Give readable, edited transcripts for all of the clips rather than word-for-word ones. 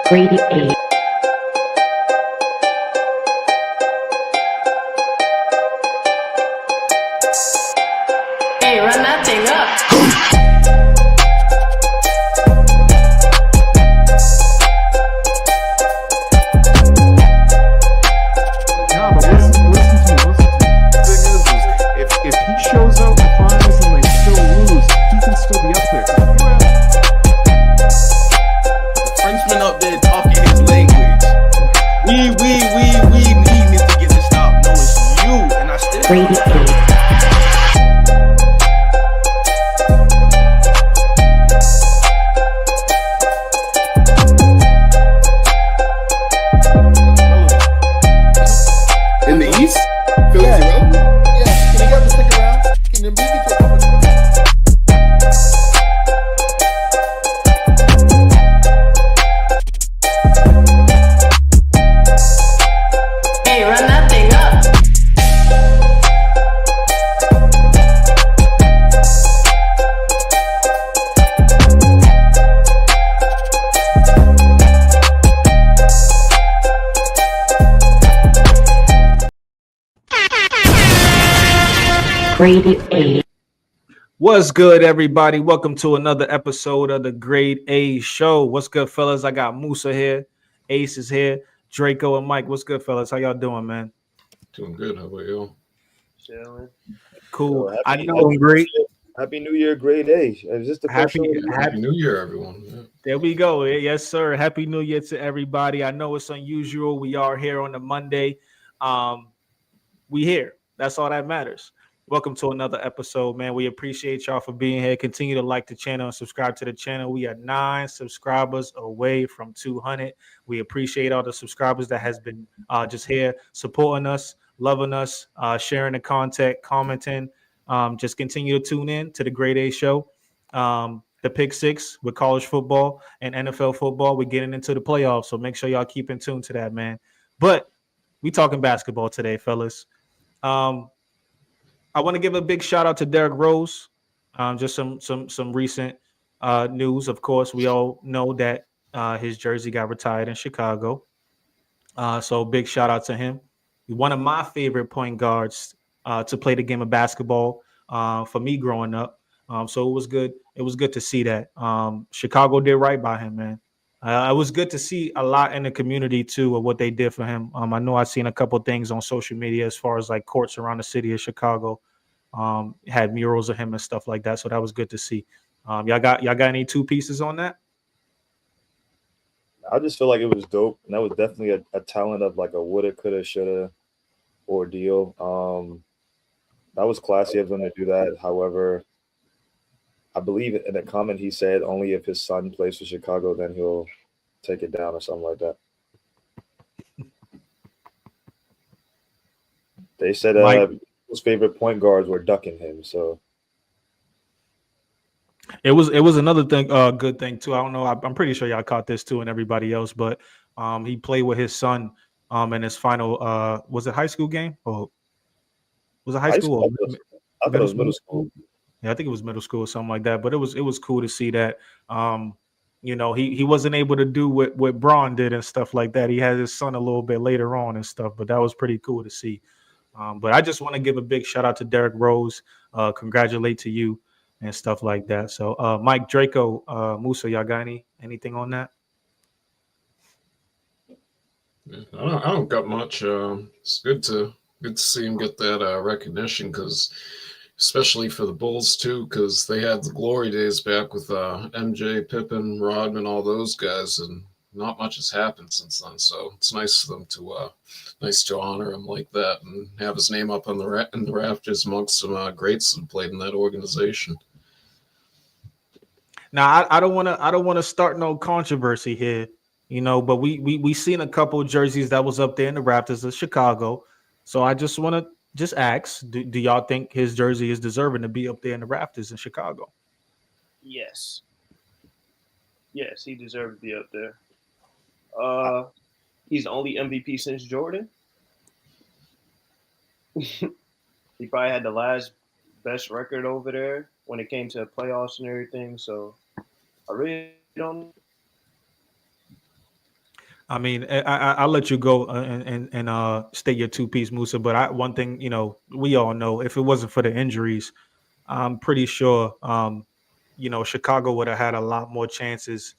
Grade A. Hey, run that thing up. Nah, but listen to me. The thing is if he shows out in the finals and they still lose, he can still be up there. Frenchman up there talking his language. We need to get this stop. No, it's you. And I still Grade A. in the East? Philly zero? Yeah, can you get him to stick around? Can you beat me to a couple? Hey, run that thing up. Grade A. What's good, everybody? Welcome to another episode of the Grade A Show. What's good, fellas? I got Musa here, Ace is here, Draco and Mike. What's good, fellas? How y'all doing, man? Doing good. How about you? Chilling. Cool. Yo, I happy, know. great. Happy New Year, grade A. Is this the first Happy, show? Happy New Year, everyone. Yeah. there we go. Yes, sir. Happy New Year to everybody. I know it's unusual. We are here on a Monday. We here. That's all that matters. Welcome to another episode, man. We appreciate y'all for being here. Continue to like the channel and subscribe to the channel. We are 9 subscribers away from 200. We appreciate all the subscribers that has been just here supporting us, loving us, sharing the content, commenting. Just continue to tune in to the Grade A Show. The Pick Six with college football and NFL football. We're getting into the playoffs, so make sure y'all keep in tune to that, man. But we talking basketball today, fellas. I want to give a big shout out to Derrick Rose. Just some recent news. Of course, we all know that his jersey got retired in Chicago. So big shout out to him. One of my favorite point guards to play the game of basketball for me growing up. So it was good. It was good to see that. Chicago did right by him, man. It was good to see a lot in the community too of what they did for him. I know I've seen a couple things on social media as far as like courts around the city of Chicago had murals of him and stuff like that. So that was good to see. Y'all got any two pieces on that? I just feel like it was dope, and that was definitely a talent of like a woulda, coulda, shoulda ordeal. That was classy of them to do that. However, I believe in a comment he said only if his son plays for Chicago, then he'll take it down or something like that. They said his favorite point guards were ducking him, so It was another thing, good thing too. I don't know. I'm pretty sure y'all caught this too, and everybody else. But he played with his son in his final. Was it high school game or was it high school? I thought it was middle school. Yeah, I think it was middle school or something like that. But it was cool to see that. He wasn't able to do what Braun did and stuff like that. He had his son a little bit later on and stuff, but that was pretty cool to see. But I just want to give a big shout out to Derrick Rose. Congratulate to you and stuff like that. So, Mike, Draco, Musa, y'all got anything on that? Yeah, I don't got much. It's good to see him get that recognition, because especially for the Bulls too, because they had the glory days back with MJ, Pippen, Rodman, all those guys, and not much has happened since then. So it's nice of them to honor him like that and have his name up on in the rafters amongst some greats that played in that organization. Now, I don't want to start no controversy here, but we seen a couple of jerseys that was up there in the rafters of Chicago. So I just want to ask, do y'all think his jersey is deserving to be up there in the rafters in Chicago? Yes. Yes, he deserves to be up there. He's the only MVP since Jordan. He probably had the last best record over there when it came to playoffs and everything. So I really don't. I mean, I'll let you go and state your two piece, Musa. But one thing, we all know, if it wasn't for the injuries, I'm pretty sure, Chicago would have had a lot more chances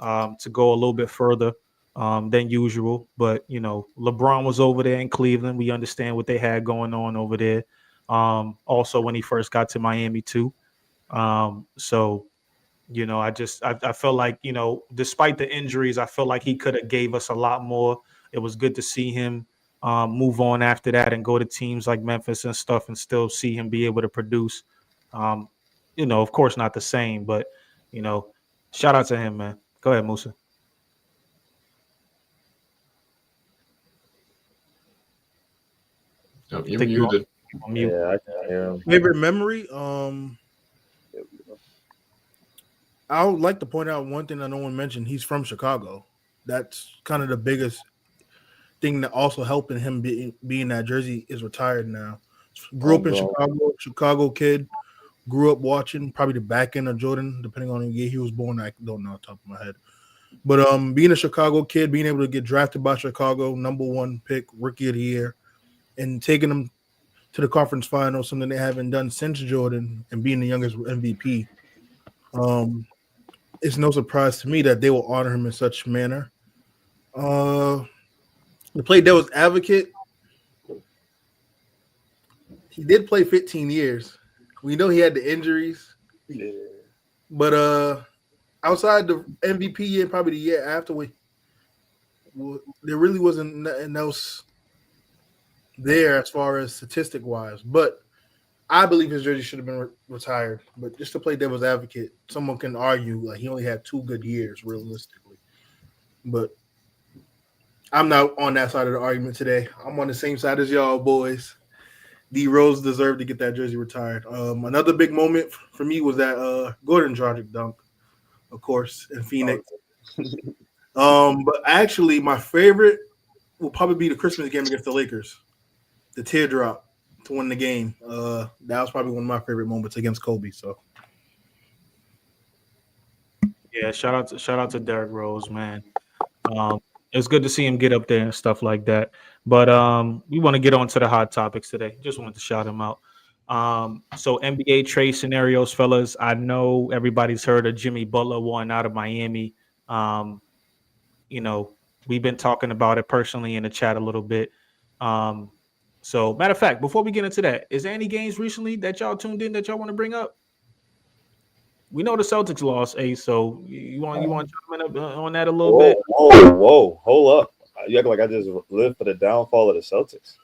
to go a little bit further than usual. But LeBron was over there in Cleveland. We understand what they had going on over there. Also, when he first got to Miami too. So I felt like, despite the injuries, I felt like he could have gave us a lot more. It was good to see him move on after that and go to teams like Memphis and stuff and still see him be able to produce. Um, of course, not the same, but, shout out to him, man. Go ahead, Musa. Oh, you're Think you're muted. on mute. Yeah, I can hear him. Favorite memory? I would like to point out one thing that no one mentioned. He's from Chicago. That's kind of the biggest thing that also helping him being that Jersey is retired now. Grew up in Chicago kid. Grew up watching probably the back end of Jordan, depending on the year he was born. I don't know off the top of my head. But being a Chicago kid, being able to get drafted by Chicago, #1 pick, rookie of the year, and taking them to the conference final, something they haven't done since Jordan, and being the youngest MVP. It's no surprise to me that they will honor him in such manner. To play devil's advocate, he did play 15 years. We know he had the injuries. Yeah. But outside the MVP year, probably the year after, there really wasn't nothing else there as far as statistic-wise. But I believe his jersey should have been retired. But just to play devil's advocate, someone can argue like he only had 2 good years realistically. But I'm not on that side of the argument today. I'm on the same side as y'all boys. D Rose deserved to get that jersey retired. Another big moment for me was that Gordon Dragic dunk, of course, in Phoenix. But actually, my favorite will probably be the Christmas game against the Lakers, the teardrop to win the game. That was probably one of my favorite moments against Kobe. So, Yeah, shout out to Derrick Rose, man. It was good to see him get up there and stuff like that. But we want to get on to the hot topics today. Just wanted to shout him out. So NBA trade scenarios, fellas. I know everybody's heard of Jimmy Butler wanting out of Miami. We've been talking about it personally in the chat a little bit. So matter of fact, before we get into that, is there any games recently that y'all tuned in that y'all want to bring up? We know the Celtics lost, Ace. So you want to chime in on that a little bit? Whoa, hold up! You act like I just lived for the downfall of the Celtics.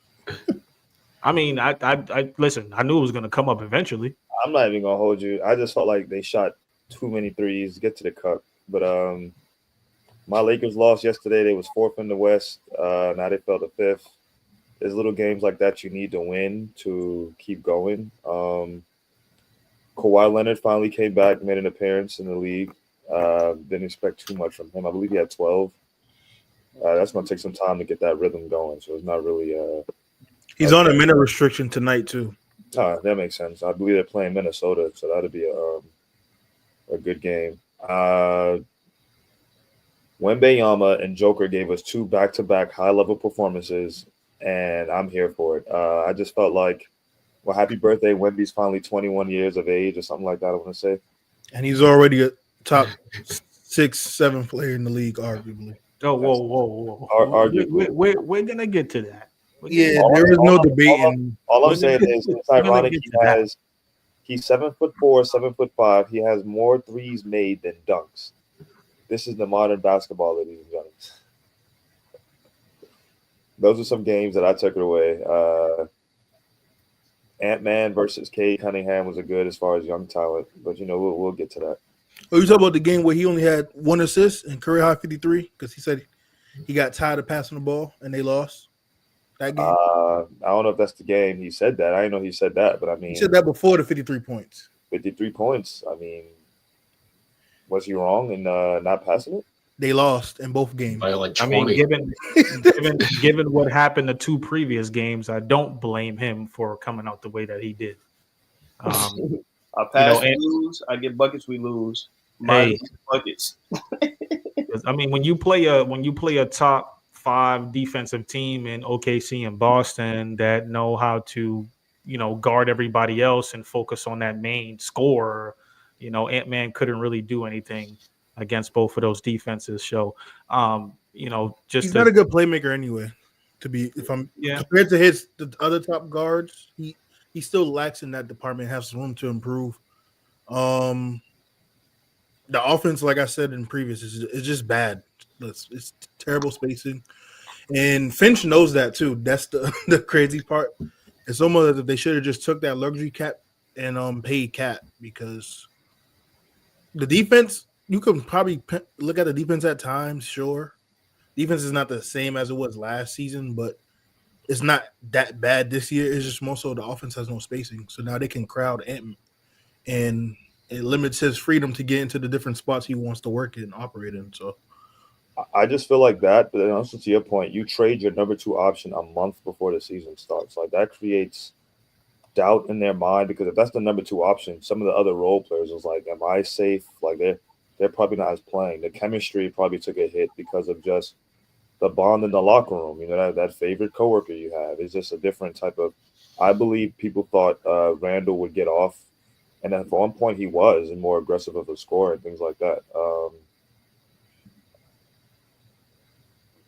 I mean, I listen. I knew it was going to come up eventually. I'm not even gonna hold you. I just felt like they shot too many threes to get to the cup. But my Lakers lost yesterday. They was 4th in the West. Now they fell to 5th. There's little games like that you need to win to keep going. Kawhi Leonard finally came back, made an appearance in the league. Didn't expect too much from him. I believe he had 12. That's going to take some time to get that rhythm going. So it's not really. he's on a minute restriction tonight too. That makes sense. I believe they're playing Minnesota, so that'll be a good game. Wembanyama and Joker gave us 2 back-to-back high-level performances, and I'm here for it. I just felt like, well, happy birthday, Wemby's finally 21 years of age or something like that, I want to say. And he's already a top 6, 7 player in the league, arguably. Oh, whoa. Arguably. We're going to get to that. There is no debate. All I'm saying is it's ironic he's 7'4", 7'5". He has more threes made than dunks. This is the modern basketball, ladies and gentlemen. Those are some games that I took it away. Ant-Man versus Cade Cunningham was a good as far as young talent, but we'll get to that. Oh, you talking about the game where he only had 1 assist and career high 53 because he said he got tired of passing the ball and they lost that game? I don't know if that's the game he said that. I didn't know he said that, but I mean, he said that before the 53 points. 53 points. I mean, was he wrong in not passing it? They lost in both games. By like I 20. mean, given what happened the 2 previous games, I don't blame him for coming out the way that he did. I pass, we lose. I get buckets, we lose. Hey, buckets. I mean, when you play a top 5 defensive team in OKC and Boston that know how to, guard everybody else and focus on that main scorer, Ant-Man couldn't really do anything against both of those defenses. So, just He's to not a good playmaker anyway. If I'm yeah, compared to the other top guards, he still lacks in that department. Has room to improve. The offense, like I said in previous, is just bad. It's terrible spacing, and Finch knows that too. That's the the crazy part. It's almost as if they should have just took that luxury cap and paid Cat, because the defense, you can probably look at the defense at times. Sure, defense is not the same as it was last season, but it's not that bad this year. It's just more so the offense has no spacing, so now they can crowd Ant, and it limits his freedom to get into the different spots he wants to work in and operate in. So I just feel like that, but then also to your point, you trade your number 2 option a month before the season starts. Like that creates doubt in their mind, because if that's the number 2 option, some of the other role players was like, "Am I safe?" Like they're probably not as playing. The chemistry probably took a hit because of just the bond in the locker room. You know, that favorite coworker you have is just a different type of. I believe people thought Randall would get off, and at one point he was, and more aggressive of a scorer and things like that.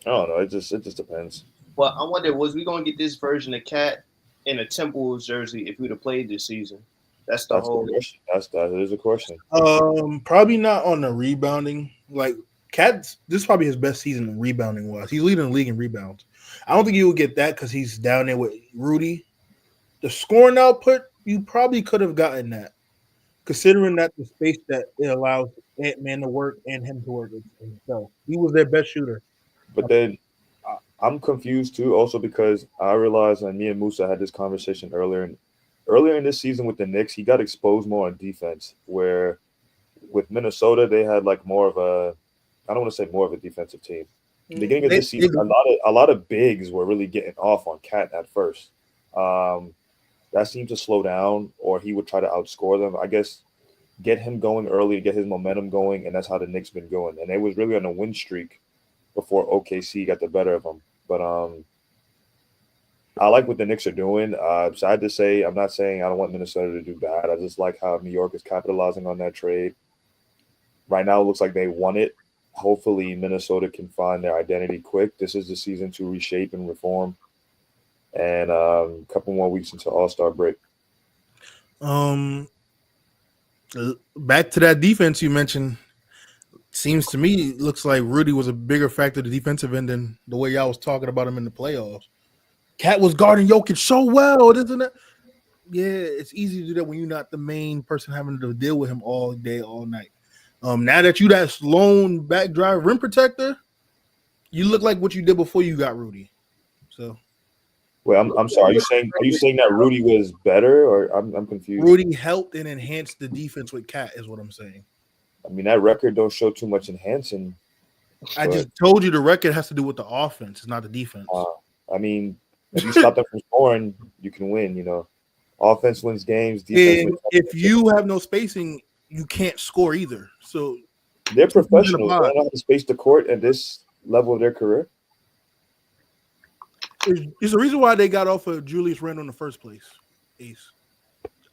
I don't know. It just depends. Well, I wonder, was we gonna get this version of Cat in a Timberwolves jersey if we'd have played this season? That's the whole question. That is a question. Probably not on the rebounding. Like Cat's, this is probably his best season rebounding wise. He's leading the league in rebounds. I don't think you would get that because he's down there with Rudy. The scoring output, you probably could have gotten that, considering that the space that it allows Ant-Man to work and him to work himself. He was their best shooter. But then I'm confused too, also because I realized, and me and Musa had this conversation earlier in this season with the Knicks, he got exposed more on defense, where with Minnesota they had like more of a, I don't want to say more of a defensive team. In the beginning of this season, a lot of bigs were really getting off on Cat at first. That seemed to slow down, or he would try to outscore them. I guess get him going early, get his momentum going, and that's how the Knicks been going. And they was really on a win streak before OKC got the better of them. But I like what the Knicks are doing. Sad to say, I'm not saying I don't want Minnesota to do bad. I just like how New York is capitalizing on that trade. Right now, it looks like they won it. Hopefully, Minnesota can find their identity quick. This is the season to reshape and reform. And a couple more weeks until All-Star break. Back to that defense you mentioned. Seems to me, it looks like Rudy was a bigger factor to the defensive end than the way y'all was talking about him in the playoffs. Cat was guarding Jokic so well, isn't it? Yeah, it's easy to do that when you're not the main person having to deal with him all day, all night. Now that you that lone back drive rim protector, you look like what you did before you got Rudy. So, wait, I'm sorry. Are you saying that Rudy was better, or I'm confused? Rudy helped and enhanced the defense with Cat, is what I'm saying. I mean, that record don't show too much enhancing. I just told you the record has to do with the offense, not the defense. I mean, if you stop them from scoring, you can win. You know, offense wins games. Defense wins. If you have no spacing, you can't score either. So they're professionals. They don't know how to space the court at this level of their career. There's a reason why they got off of Julius Randle in the first place. Ace.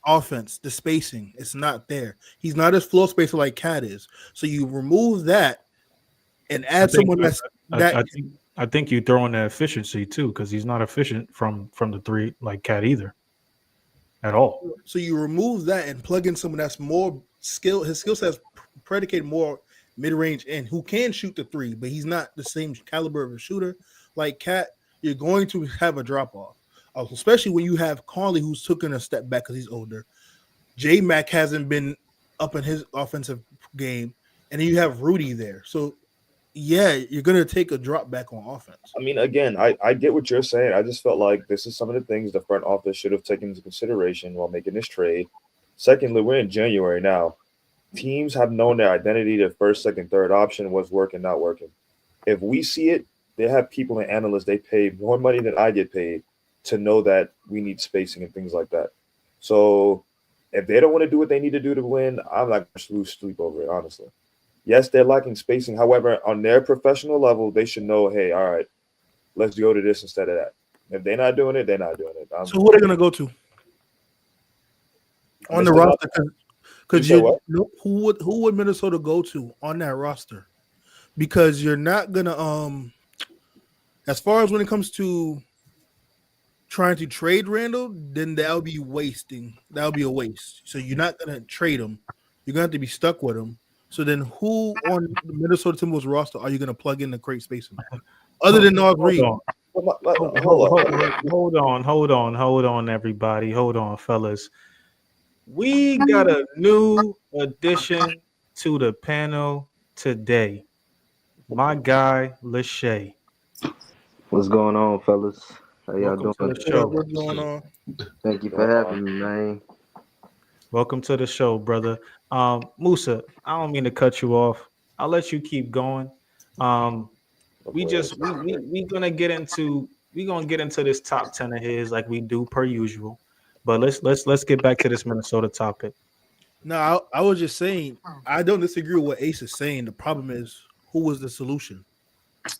Offense, the spacing, it's not there. He's not as floor spacer like Cat is. So you remove that and add someone that's that. I think you throw in the efficiency too, because he's not efficient from the three like Cat either, at all. So you remove that and plug in someone that's more skill. His skill set is predicated more mid range and who can shoot the three, but he's not the same caliber of a shooter like Cat. You're going to have a drop off. Especially when you have Conley, who's taken a step back because he's older. J-Mac hasn't been up in his offensive game. And then you have Rudy there. So, yeah, you're going to take a drop back on offense. I mean, again, I get what you're saying. I just felt like this is some of the things the front office should have taken into consideration while making this trade. Secondly, we're in January now. Teams have known their identity, their first, second, third option, what's working, not working. If we see it, they have people and analysts, they pay more money than I get paid to know that we need spacing and things like that. So if they don't want to do what they need to do to win, I'm not going to lose sleep over it, honestly. Yes, they're lacking spacing. However, on their professional level, they should know, hey, all right, let's go to this instead of that. If they're not doing it, they're not doing it. So who are they gonna go to on the Mr. roster? You Because said what? who would Minnesota go to on that roster? Because you're not gonna as far as when it comes to trying to trade Randall, then that'll be wasting. That'll be a waste. So you're not gonna trade him. You're gonna have to be stuck with him. So then, who on the Minnesota Timberwolves roster are you gonna plug in to create spacing? Other than Nas Reed, Hold on, everybody. Hold on, fellas. We got a new addition to the panel today. My guy, Lachey. What's going on, fellas? How y'all Welcome doing? to the show. what's going on? Thank you for having me, man. Welcome to the show, brother. Musa, I don't mean to cut you off. I'll let you keep going. We gonna get into this top 10 of his like we do per usual. But let's get back to this Minnesota topic. No, I was just saying I don't disagree with what Ace is saying. The problem is who was the solution?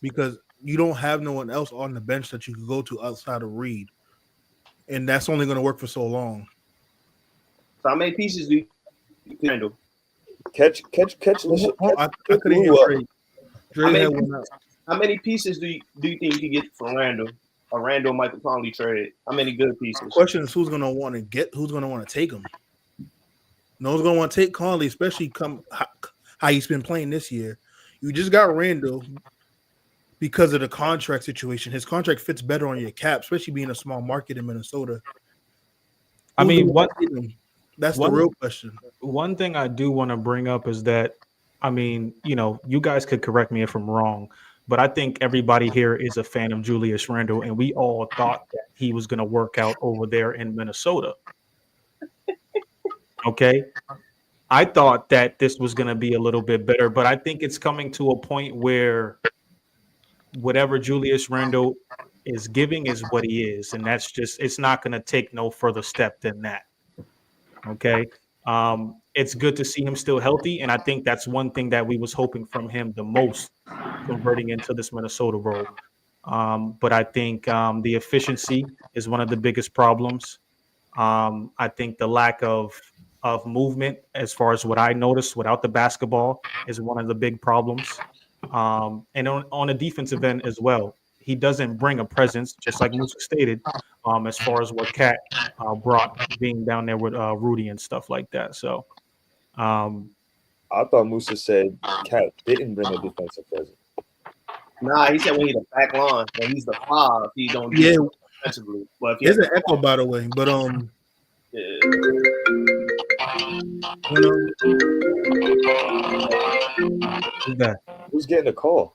Because you don't have no one else on the bench that you could go to outside of Reed, and that's only going to work for so long. So how many pieces do you handle? Catch. I couldn't hear Dre. Dre had one out. How many pieces do you think you can get from Randall? A Randall Michael Conley trade. How many good pieces? The question is who's going to want to take him. No one's going to want to take Conley, especially how he's been playing this year. You just got Randall because of the contract situation. His contract fits better on your cap, especially being a small market in Minnesota. I mean, that's the real question. One thing I do want to bring up is that, I mean, you guys could correct me if I'm wrong, but I think everybody here is a fan of Julius Randle, and we all thought that he was going to work out over there in Minnesota. Okay? I thought that this was going to be a little bit better, but I think it's coming to a point where whatever Julius Randle is giving is what he is, and that's just, it's not going to take no further step than that. Okay? It's good to see him still healthy, and I think that's one thing that we was hoping from him the most, converting into this Minnesota role. But I think the efficiency is one of the biggest problems. I think the lack of movement, as far as what I noticed without the basketball, is one of the big problems. And on the defensive end as well, he doesn't bring a presence, just like Musa stated, as far as what Cat brought, being down there with Rudy and stuff like that. So I thought Musa said Cat didn't bring a defensive presence. Nah, he said when he's the back line, when he's the 5, he don't do it defensively. But if There's an echo, by the way, but Who's getting a call?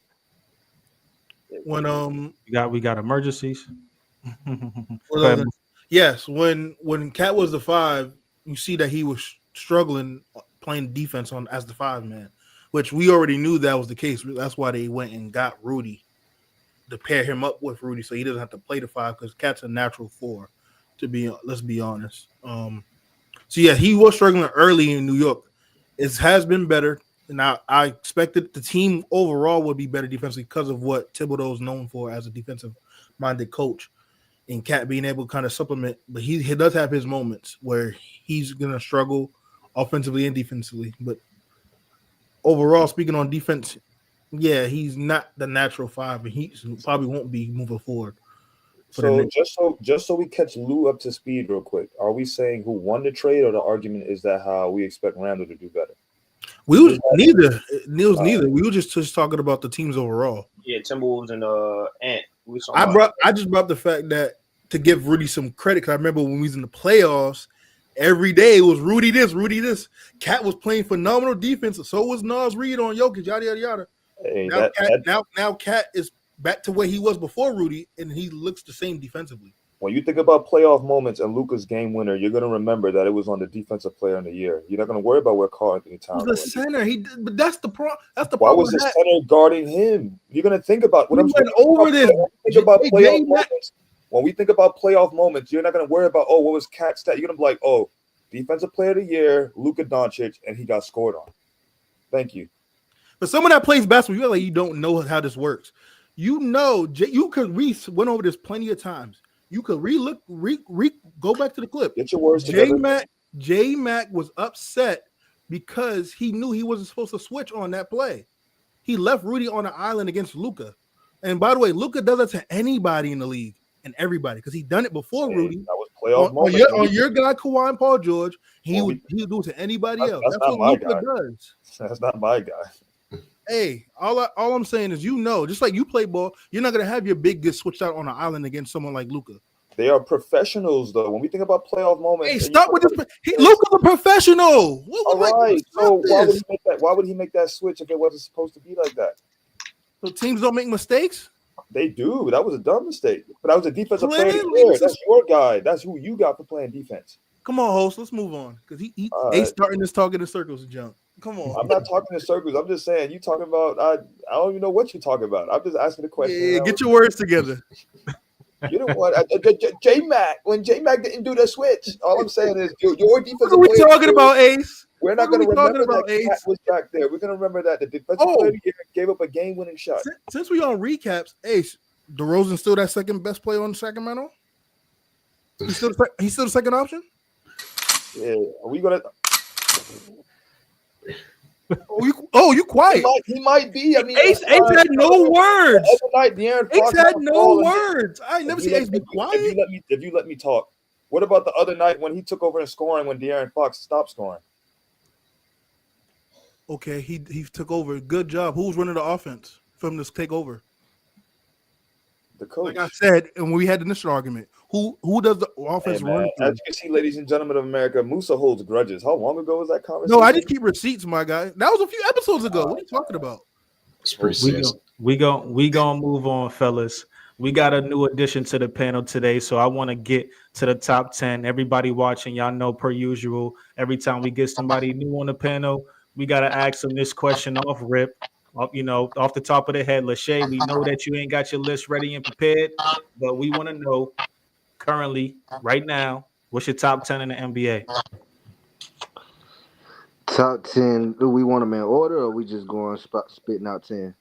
When we got emergencies. Yes, when Cat was the 5, you see that he was struggling playing defense as the 5 man, which we already knew that was the case. That's why they went and got Rudy to pair him up with Rudy, so he doesn't have to play the 5 because Cat's a natural 4. Let's be honest. So yeah, he was struggling early in New York. It has been better, and I expected the team overall would be better defensively because of what Thibodeau is known for as a defensive-minded coach, and Cat being able to kind of supplement. But he does have his moments where he's going to struggle offensively and defensively. But overall, speaking on defense, yeah, he's not the natural 5, and he probably won't be moving forward. So just so we catch Lou up to speed real quick, are we saying who won the trade, or the argument is that how we expect Randall to do better? Neither. We were just talking about the teams overall. Yeah, Timberwolves and Ant. I just brought up the fact that to give Rudy some credit, because I remember when we was in the playoffs, every day it was Rudy this. Cat was playing phenomenal defense. So was Nas Reed on Jokic, yada yada yada. Hey, now Cat is back to where he was before Rudy, and he looks the same defensively. When you think about playoff moments and Luka's game winner, you're going to remember that it was on the defensive player of the year. You're not going to worry about where Karl Anthony Towns was. The center, but that's the problem. That's the Why problem. was the center guarding him? You're going to think about what I'm saying. When we think about playoff moments, you're not going to worry about, what was Cat's stat? You're going to be like, defensive player of the year, Luka Doncic, and he got scored on. Thank you. For someone that plays basketball, you're like you don't know how this works. You know, you could went over this plenty of times. You could go back to the clip. Get your words together. J Mac was upset because he knew he wasn't supposed to switch on that play. He left Rudy on the island against Luka. And by the way, Luka does that to anybody in the league and everybody because he done it before Rudy. That was playoff moment. On your guy Kawhi and Paul George, he would do it to anybody else. That's what Luka does. That's not my guy. Hey, all I'm saying is, just like you play ball, you're not gonna have your big get switched out on an island against someone like Luka. They are professionals, though. When we think about playoff moments, hey, stop with this. Luka's a professional. All right, so why would he make that switch if it wasn't supposed to be like that? So teams don't make mistakes. They do. That was a dumb mistake. But that was a defensive player. That's your guy. That's who you got for playing defense. Come on, host. Let's move on because he's starting this talking in circles, jump. Come on. I'm not talking in circles. I'm just saying you talking about. I don't even know what you're talking about. I'm just asking the question. Yeah, get your words together. You know what? J Mac. When J Mac didn't do the switch, all I'm saying is your defensive. What are we talking about, Ace? We're not going to remember that Cat was back there. We're going to remember that the defensive player gave up a game-winning shot. Since we on recaps, Ace, DeRozan still that second best player on Sacramento? He's still the second option? Yeah. Are we going to? You quiet. He might be. I mean, Ace had no words. Ace had no words. I never see Ace be quiet. If you let me talk, what about the other night when he took over in scoring when De'Aaron Fox stopped scoring? Okay, he took over. Good job. Who's running the offense from this takeover? The coach. Like I said, and we had the initial argument. Who does the offense run? As you can see, ladies and gentlemen of America, Musa holds grudges. How long ago was that conversation? No, I just keep receipts, my guy. That was a few episodes ago. What are you talking about? We gonna move on, fellas. We got a new addition to the panel today, so I want to get to the top 10. Everybody watching, y'all know per usual, every time we get somebody new on the panel, we got to ask them this question off rip. Off the top of the head. Lachey, we know that you ain't got your list ready and prepared, but we want to know currently, right now, what's your top 10 in the NBA? Top 10. Do we want them in order, or we just going spitting out 10?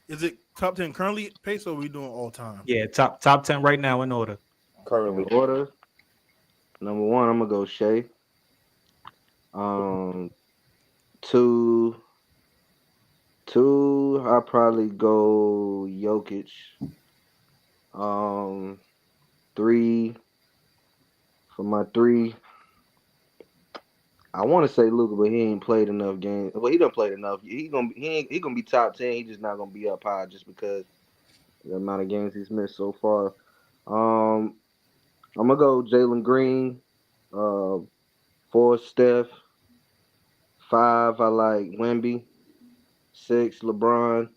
Is it top 10 currently pace, or are we doing all time? Yeah, top 10 right now in order. Currently. Order. Number 1, I'm gonna go Shea. 2, I'll probably go Jokic. 3, for my 3, I want to say Luka, but he ain't played enough games. Well, he done played enough. He gonna be top 10. He just not gonna be up high just because of the amount of games he's missed so far. I'm gonna go Jalen Green. 4, Steph. 5, I like Wemby. 6, LeBron.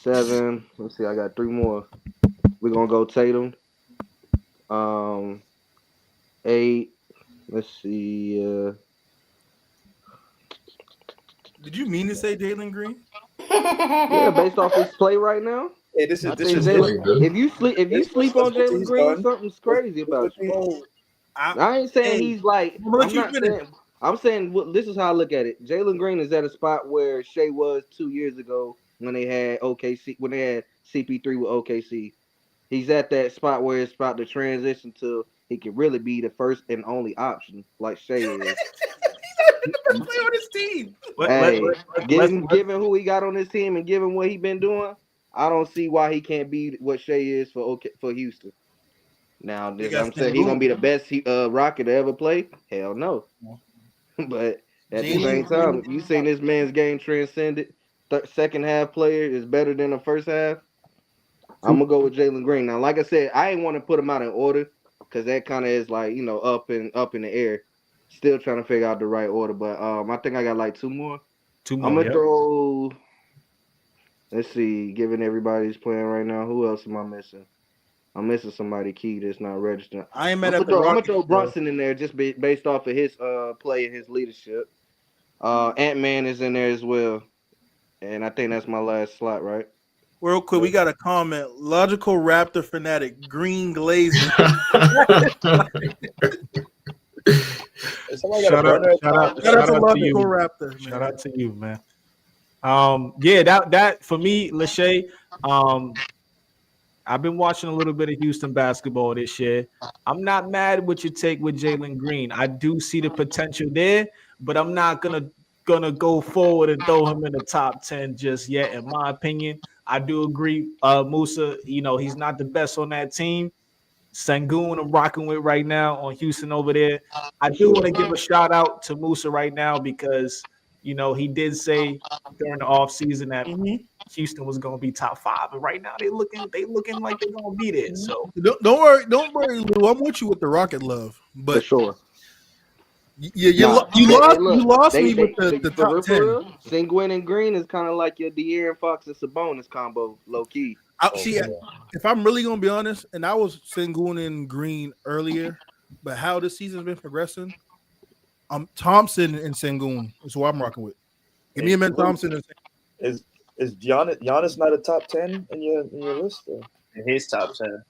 7, let's see, I got 3 more. We're gonna go Tatum. 8, let's see. Did you mean to say Jalen Green? Yeah, based off his play right now. Hey, this is Jalen, if you sleep on Jalen Green, something's crazy about you. I ain't saying he's like. I'm saying this is how I look at it. Jalen Green is at a spot where Shea was 2 years ago when they had OKC, when they had CP3 with OKC. He's at that spot where it's about to transition to he can really be the first and only option, like Shea is. He's not the best player on his team. Given who he got on his team and given what he's been doing, I don't see why he can't be what Shea is for Houston. Now, I'm saying he's gonna be the best Rocket to ever play. Hell no. But at the same time, if you seen this man's game transcended, second half player is better than the first half. I'm gonna go with Jalen Green. Now, like I said, I ain't want to put him out in order because that kind of is like up in the air. Still trying to figure out the right order, but I think I got like 2 more. I'm gonna throw. Let's see. Given everybody's playing right now, who else am I missing? I'm missing somebody key that's not registered. I'm gonna throw Brunson in there just based off of his play and his leadership. Ant-Man is in there as well, and I think that's my last slot, right? Real quick, we got a comment. Logical Raptor fanatic, green glazing. somebody got a burner? Shout out to Logical Raptor. Man. Shout out to you, man. Yeah, that for me, Lachey. I've been watching a little bit of Houston basketball this year. I'm not mad with your take with Jalen Green. I do see the potential there, but I'm not gonna go forward and throw him in the top 10 just yet. In my opinion, I do agree. Musa, he's not the best on that team. Sengun, I'm rocking with right now on Houston over there. I do want to give a shout out to Musa right now because he did say during the offseason that Houston was going to be top 5, and right now they looking like they're going to be there. So don't worry, Lou. I'm with you with the Rocket love, but for sure. You lost me with the top 10. Sengun and Green is kind of like your De'Aaron Fox and Sabonis combo, low key. If I'm really gonna be honest, and I was Sengun and Green earlier, but how this season's been progressing, Thompson and Sengun is who I'm rocking with. Give me a man Thompson. Is Giannis not a top 10 in your list? Or? In his top 10.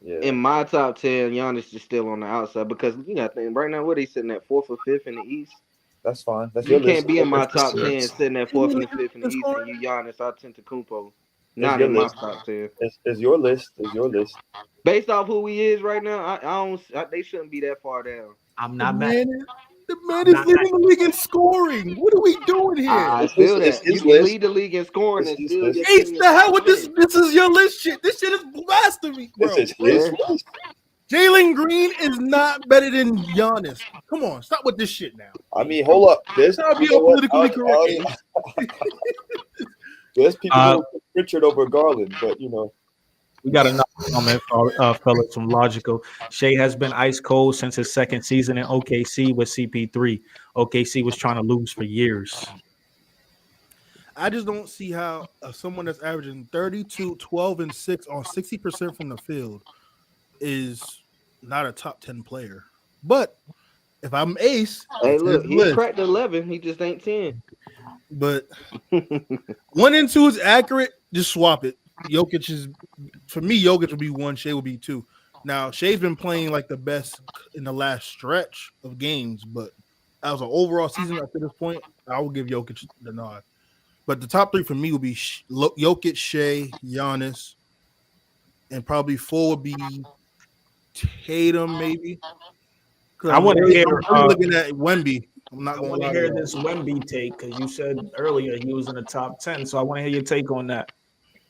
Yeah. In my top 10, Giannis is still on the outside because you got to think right now. What he's sitting at 4th or 5th in the East. That's fine. That's you can't be in my top 10 sitting at 4th and 5th in the East and you Giannis Antetokounmpo. Not in my top 10. It's your list. It's your list. Based off who he is right now, they shouldn't be that far down. I'm not mad. The man is leading the league in scoring. What are we doing here? I feel that. You can lead the league in scoring and still get Ace, the hell with this? This is your list shit. This shit is blasphemy, bro. This is his list. Jalen Green is not better than Giannis. Come on, stop with this shit now. I mean, hold up. There's politically correct. There's people who put Richard over Garland, but we got another comment, fellas, from Logical. Shea has been ice cold since his second season in OKC with CP3. OKC was trying to lose for years. I just don't see how someone that's averaging 32, 12, and 6 on 60% from the field is not a top 10 player. But if I'm Ace, hey, look, he cracked 11. He just ain't 10. But 1 and 2 is accurate. Just swap it. Jokic would be 1. Shea would be 2. Now Shea's been playing like the best in the last stretch of games, but as an overall season up to this point, I will give Jokic the nod. But the top 3 for me would be Jokic, Shea, Giannis, and probably 4 would be Tatum, maybe. I want to hear. I'm looking at Wemby. I want to hear this Wemby take because you said earlier he was in the top 10. So I want to hear your take on that.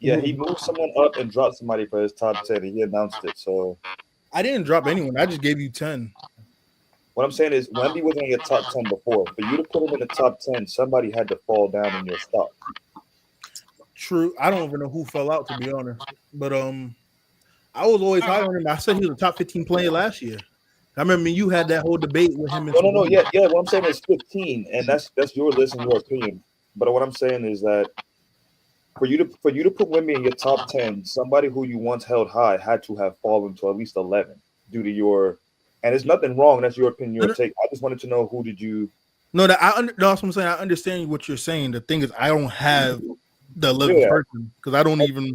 Yeah, he moved someone up and dropped somebody for his top 10, and he announced it. So I didn't drop anyone. I just gave you 10. What I'm saying is Wemby wasn't in your top 10 before. For you to put him in the top 10, somebody had to fall down in your stock. True. I don't even know who fell out, to be honest. But I was always high on him. I said he was a top 15 player last year. I remember you had that whole debate with him. No. Yeah. What I'm saying is 15, and that's your list and your opinion. But what I'm saying is that for you to put Wemby in your top 10, somebody who you once held high had to have fallen to at least 11 due to your. And there's nothing wrong. That's your opinion, your take. I just wanted to know who did you. No, that's what I'm saying. I understand what you're saying. The thing is, I don't have the 11th person because I don't even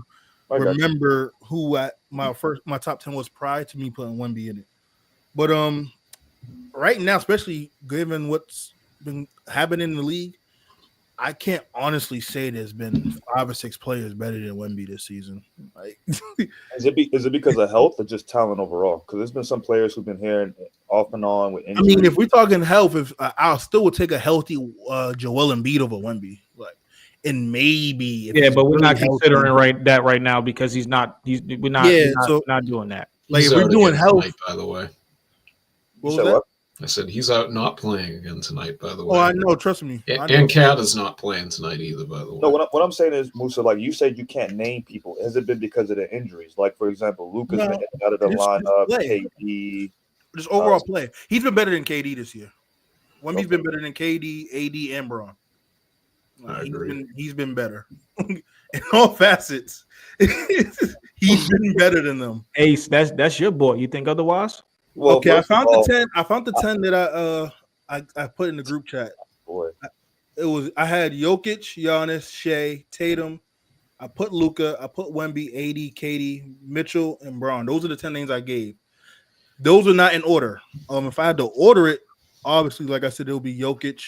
remember who at my top 10 was prior to me putting Wemby in it. But right now, especially given what's been happening in the league, I can't honestly say there's been 5 or 6 players better than Wemby this season. Like, is it because of health or just talent overall? Because there's been some players who've been here off and on with injuries. I mean, if we're talking health, I still would take a healthy Joel Embiid over Wemby. Like, and maybe but we're not considering that right now because we're not doing that. Like, if we're doing health, tonight, by the way. What was that? I said he's out not playing again tonight, by the way. Oh, I know. Trust me. And Cat is not playing tonight either, by the way. No, what I'm saying is, Musa, like you said, you can't name people. Has it been because of the injuries? Like, for example, Luka's been out of the lineup. KD. Just overall play. He's been better than KD this year. Wemby's been better than KD, AD, and Braun. He's been better in all facets. He's been better than them. Ace, that's your boy. You think otherwise? Well, okay, I found the 10 that I put in the group chat. Boy, I had Jokic, Giannis, Shea, Tatum. I put Luka. I put Wemby, AD, KD, Mitchell, and Braun. Those are the 10 names I gave. Those are not in order. If I had to order it, Obviously, like I said, it'll be Jokic,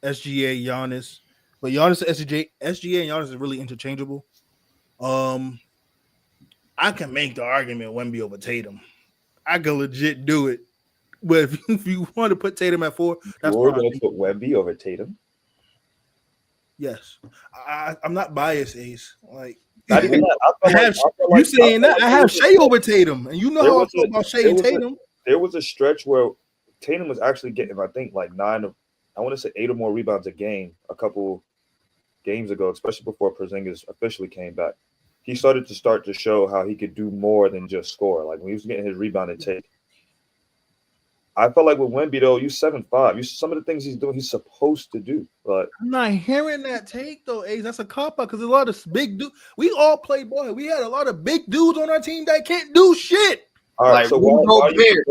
SGA, Giannis. But Giannis, SGA, and Giannis is really interchangeable. I can make the argument Wemby over Tatum. I can legit do it. But if you want to put Tatum at 4, that's You're fine. going to put Wemby over Tatum? Yes. I'm not biased, Ace. Like, Not even that. I have Shea over Tatum, and you know how I feel about Shea and Tatum. There was a stretch where Tatum was actually getting, I think, like 8 or more rebounds a game a couple games ago, especially before Porzingis officially came back. He started to show how he could do more than just score. Like when he was getting his rebound and take. I felt like with Wemby, though, you 7'5". Some of the things he's doing, he's supposed to do. But I'm not hearing that take, though, Ace. That's a cop-out because a lot of big dudes. We all play ball. We had a lot of big dudes on our team that can't do shit. All right, like so Rudy Gobert.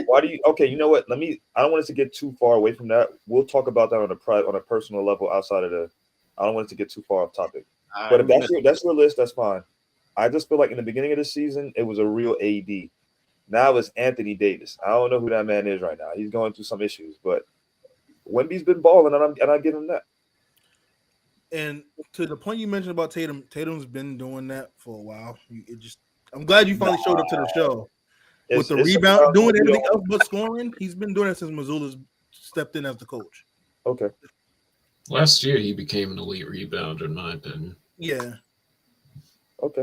Why do you? Okay, you know what? I don't want us to get too far away from that. We'll talk about that on a personal level outside of the. I don't want it to get too far off topic. But if that's your list, that's fine. I just feel like in the beginning of the season, it was a real AD. Now it's Anthony Davis. I don't know who that man is right now. He's going through some issues, but Wemby's been balling, and I give him that. And to the point you mentioned about Tatum, Tatum's been doing that for a while. I'm glad you finally showed up to the show with the rebound, doing everything else but scoring. He's been doing it since Mazzulla's stepped in as the coach. Okay. Last year, he became an elite rebounder, in my opinion. Yeah. Okay.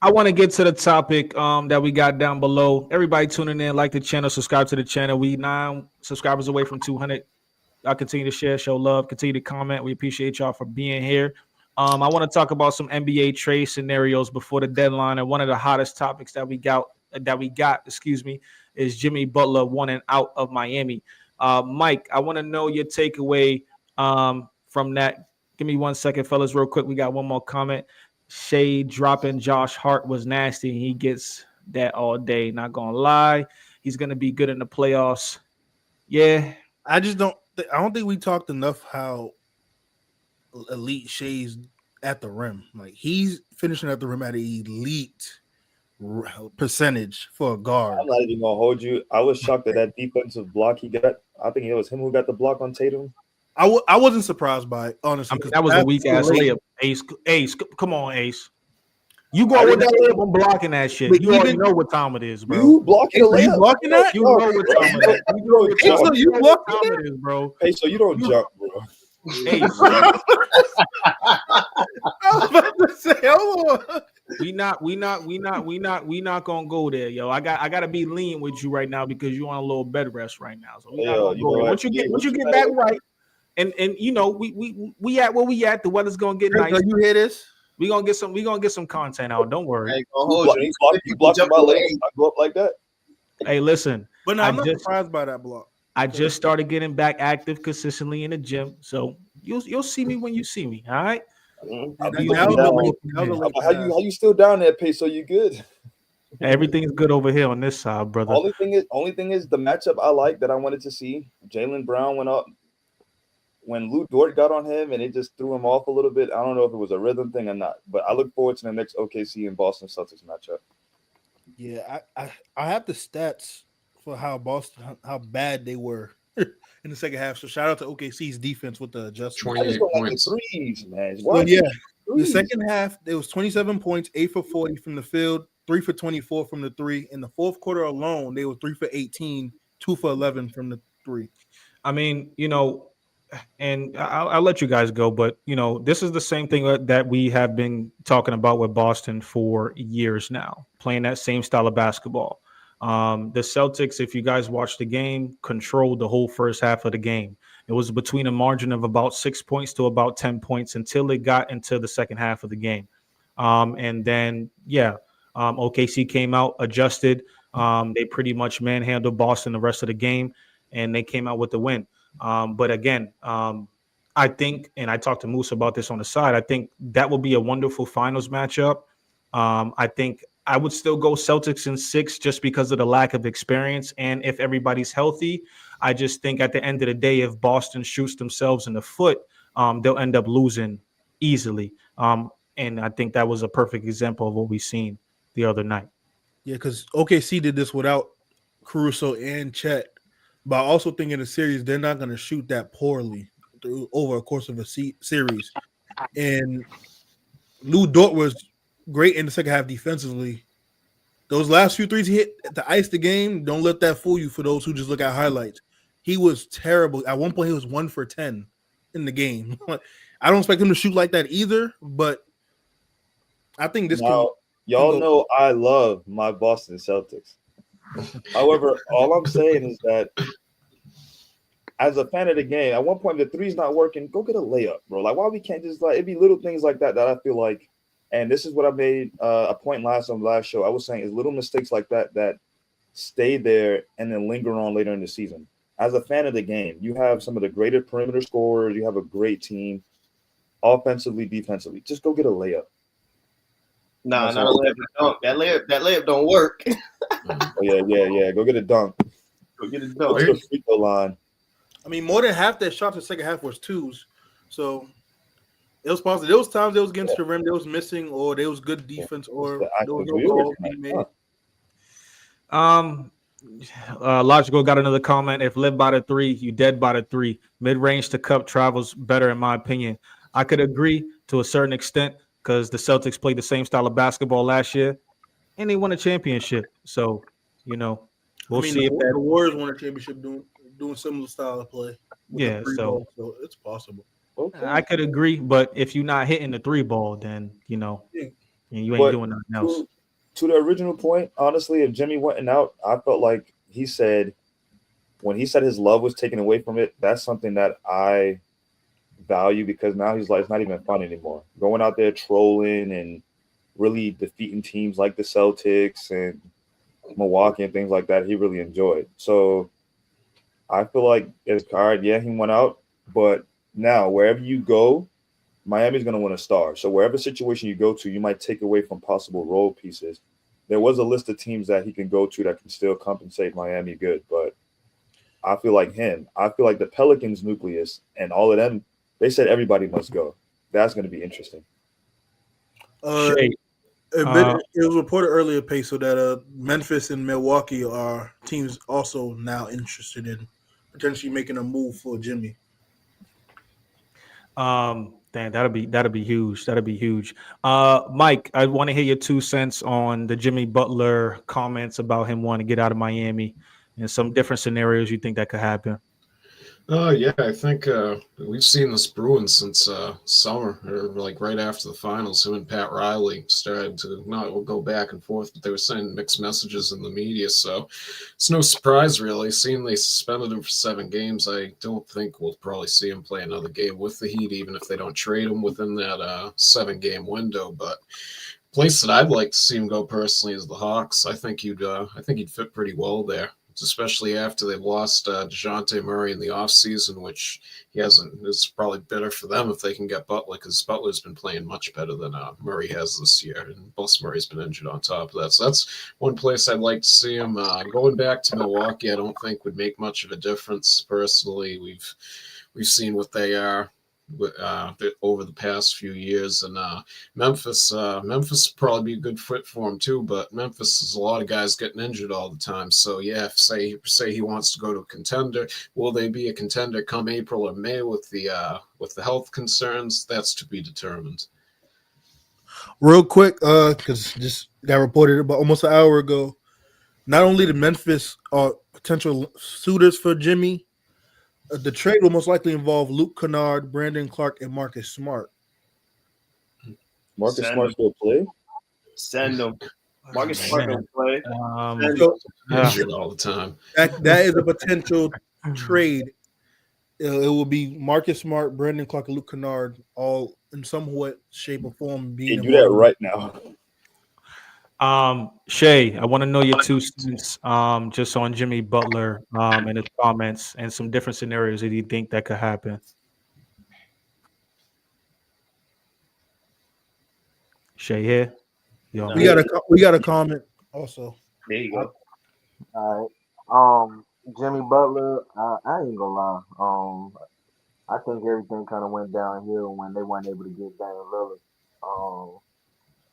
I want to get to the topic that we got down below. Everybody tuning in, like the channel, subscribe to the channel. We 9 subscribers away from 200. Y'all continue to share, show love, continue to comment. We appreciate y'all for being here. I want to talk about some NBA trade scenarios before the deadline. And one of the hottest topics that we got, is Jimmy Butler wanting out of Miami. Mike, I want to know your takeaway from that. Give me 1 second, fellas, real quick. We got one more comment. Shea dropping Josh Hart was nasty. He gets that all day. Not gonna lie, he's gonna be good in the playoffs. Yeah, I don't think we talked enough how elite Shea's at the rim. Like he's finishing at the rim at an elite percentage for a guard. I'm not even gonna hold you. I was shocked at that defensive block he got. I think it was him who got the block on Tatum. I wasn't surprised by it, honestly. I mean, that was a weak ass layup. Ace, come on, Ace. You go with that layup. I'm blocking that shit. But you already know what time it is, bro. You blocking Are you blocking that? You know what time it is. You blocking what time it is, bro. Hey, so you don't jump, bro. Ace. I was about to say, hold on. We not gonna go there, yo. I gotta be lean with you right now because you on a little bed rest right now. So we not gonna go there. Once you get back right. And you know we at where we at. The weather's gonna get nice. You hear this? We gonna get some content out. Don't worry. Hey, you block my legs. I go up like that. Hey, listen. But no, I'm not surprised by that block. I just started getting back active consistently in the gym, so you'll see me when you see me. All right. How you still down there, Peso? You good? Everything's good over here on this side, brother. Only thing is the matchup I like that I wanted to see. Jaylen Brown went up. When Lou Dort got on him and it just threw him off a little bit, I don't know if it was a rhythm thing or not, but I look forward to the next OKC and Boston Celtics matchup. Yeah, I have the stats for how bad they were in the second half. So shout out to OKC's defense with the adjustment. 28 points. Threes, man. So yeah, the second half there was 27 points, 8 for 40 from the field, 3 for 24 from the three. In the fourth quarter alone, they were 3 for 18, 2 for 11 from the three. I mean, you know. And I'll let you guys go, but you know, this is the same thing that we have been talking about with Boston for years now, playing that same style of basketball. The Celtics, if you guys watched the game, controlled the whole first half of the game. It was between a margin of about 6 points to about 10 points until it got into the second half of the game. And then, OKC came out, adjusted. They pretty much manhandled Boston the rest of the game, and they came out with the win. But again, I think, and I talked to Moose about this on the side, I think that will be a wonderful finals matchup. I think I would still go Celtics in 6 just because of the lack of experience. And if everybody's healthy, I just think at the end of the day, if Boston shoots themselves in the foot, they'll end up losing easily. And I think that was a perfect example of what we've seen the other night. Yeah, because OKC did this without Caruso and Chet, but I also think in the series they're not going to shoot that poorly over a course of a series. And Lou Dort was great in the second half defensively. Those last few threes he hit to ice the game, don't let that fool you for those who just look at highlights. He was terrible. At one point, he was 1 for 10 in the game. I don't expect him to shoot like that either, but I think this Now, can y'all go. know I love my Boston Celtics. However, all I'm saying is that as a fan of the game, at one point if the three's not working, go get a layup, bro. Like, why we can't just like it be little things like that that I feel like, and this is what I made a point on the last show. I was saying is little mistakes like that that stay there and then linger on later in the season. As a fan of the game, you have some of the greatest perimeter scorers. You have a great team, offensively, defensively. Just go get a layup. Nah, That's not a all. layup. That layup don't work. Oh, yeah. Go get a dunk. Go get it Go done. to the free throw line. I mean, more than half that shots in the second half was twos. So it was possible. There was times they was against the rim, they was missing, or there was good defense, or there was no calls being made. Logical got another comment. If live by the three, you dead by the three. Mid range to cup travels better, in my opinion. I could agree to a certain extent because the Celtics played the same style of basketball last year, and they won a championship. So, we'll see if the Warriors won a championship doing similar style of play. Yeah, so it's possible. Okay. I could agree, but if you're not hitting the three ball, then you ain't doing nothing else. To the original point, honestly, if Jimmy went out, I felt like he said when he said his love was taken away from it, that's something that I value because now he's like it's not even fun anymore. Going out there trolling and really defeating teams like the Celtics and Milwaukee and things like that, he really enjoyed. So I feel like it's all right. Yeah, he went out, but now wherever you go, Miami's going to win a star. So wherever situation you go to, you might take away from possible role pieces. There was a list of teams that he can go to that can still compensate Miami good, but I feel like the Pelicans nucleus and all of them, they said everybody must go. That's going to be interesting. It was reported earlier, Peso, that Memphis and Milwaukee are teams also now interested in potentially making a move for Jimmy. Damn, that'll be huge. That'll be huge. Mike, I want to hear your 2 cents on the Jimmy Butler comments about him wanting to get out of Miami and some different scenarios you think that could happen. Yeah, I think we've seen this brewing since summer, or like right after the finals. Him and Pat Riley started to not go back and forth, but they were sending mixed messages in the media. So it's no surprise, really. Seeing they suspended him for 7 games, I don't think we'll probably see him play another game with the Heat, even if they don't trade him within that 7-game window. But place that I'd like to see him go personally is the Hawks. I think he'd fit pretty well there, especially after they've lost DeJounte Murray in the offseason, which he hasn't. It's probably better for them if they can get Butler, because Butler's been playing much better than Murray has this year, and plus Murray's been injured on top of that. So that's one place I'd like to see him. Going back to Milwaukee, I don't think would make much of a difference personally. We've seen what they are over the past few years, and Memphis would probably be a good fit for him too. But Memphis is a lot of guys getting injured all the time. So yeah, if say he wants to go to a contender, will they be a contender come April or May with the health concerns? That's to be determined. Real quick, because just got reported about almost an hour ago. Not only the Memphis are potential suitors for Jimmy, the trade will most likely involve Luke Kennard, Brandon Clark, and Marcus Smart. Marcus Smart still play? Send them. Marcus Smart don't play. Injured all the time. That is a potential trade. It will be Marcus Smart, Brandon Clark, and Luke Kennard all in some way, shape, or form. They do that right now. Shay, I want to know your 2 cents just on Jimmy Butler and his comments and some different scenarios that you think that could happen. Shay here? No. We got a comment also. There you go. All right. Jimmy Butler, I ain't gonna lie. I think everything kind of went downhill when they weren't able to get Damian Lillard.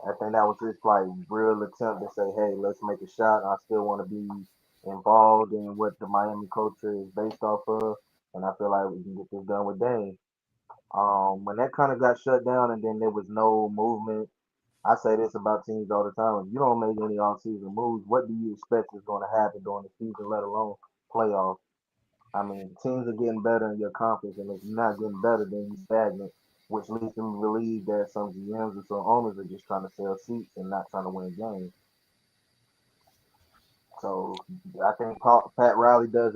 As think that was his like real attempt to say, hey, let's make a shot. I still want to be involved in what the Miami culture is based off of, and I feel like we can get this done with Dame. When that kind of got shut down and then there was no movement, I say this about teams all the time. If you don't make any off-season moves, what do you expect is going to happen during the season, let alone playoffs? I mean, teams are getting better in your conference, and if you're not getting better, then you stagnant, which leads them to believe that some GMs or some owners are just trying to sell seats and not trying to win games. So I think Pat Riley does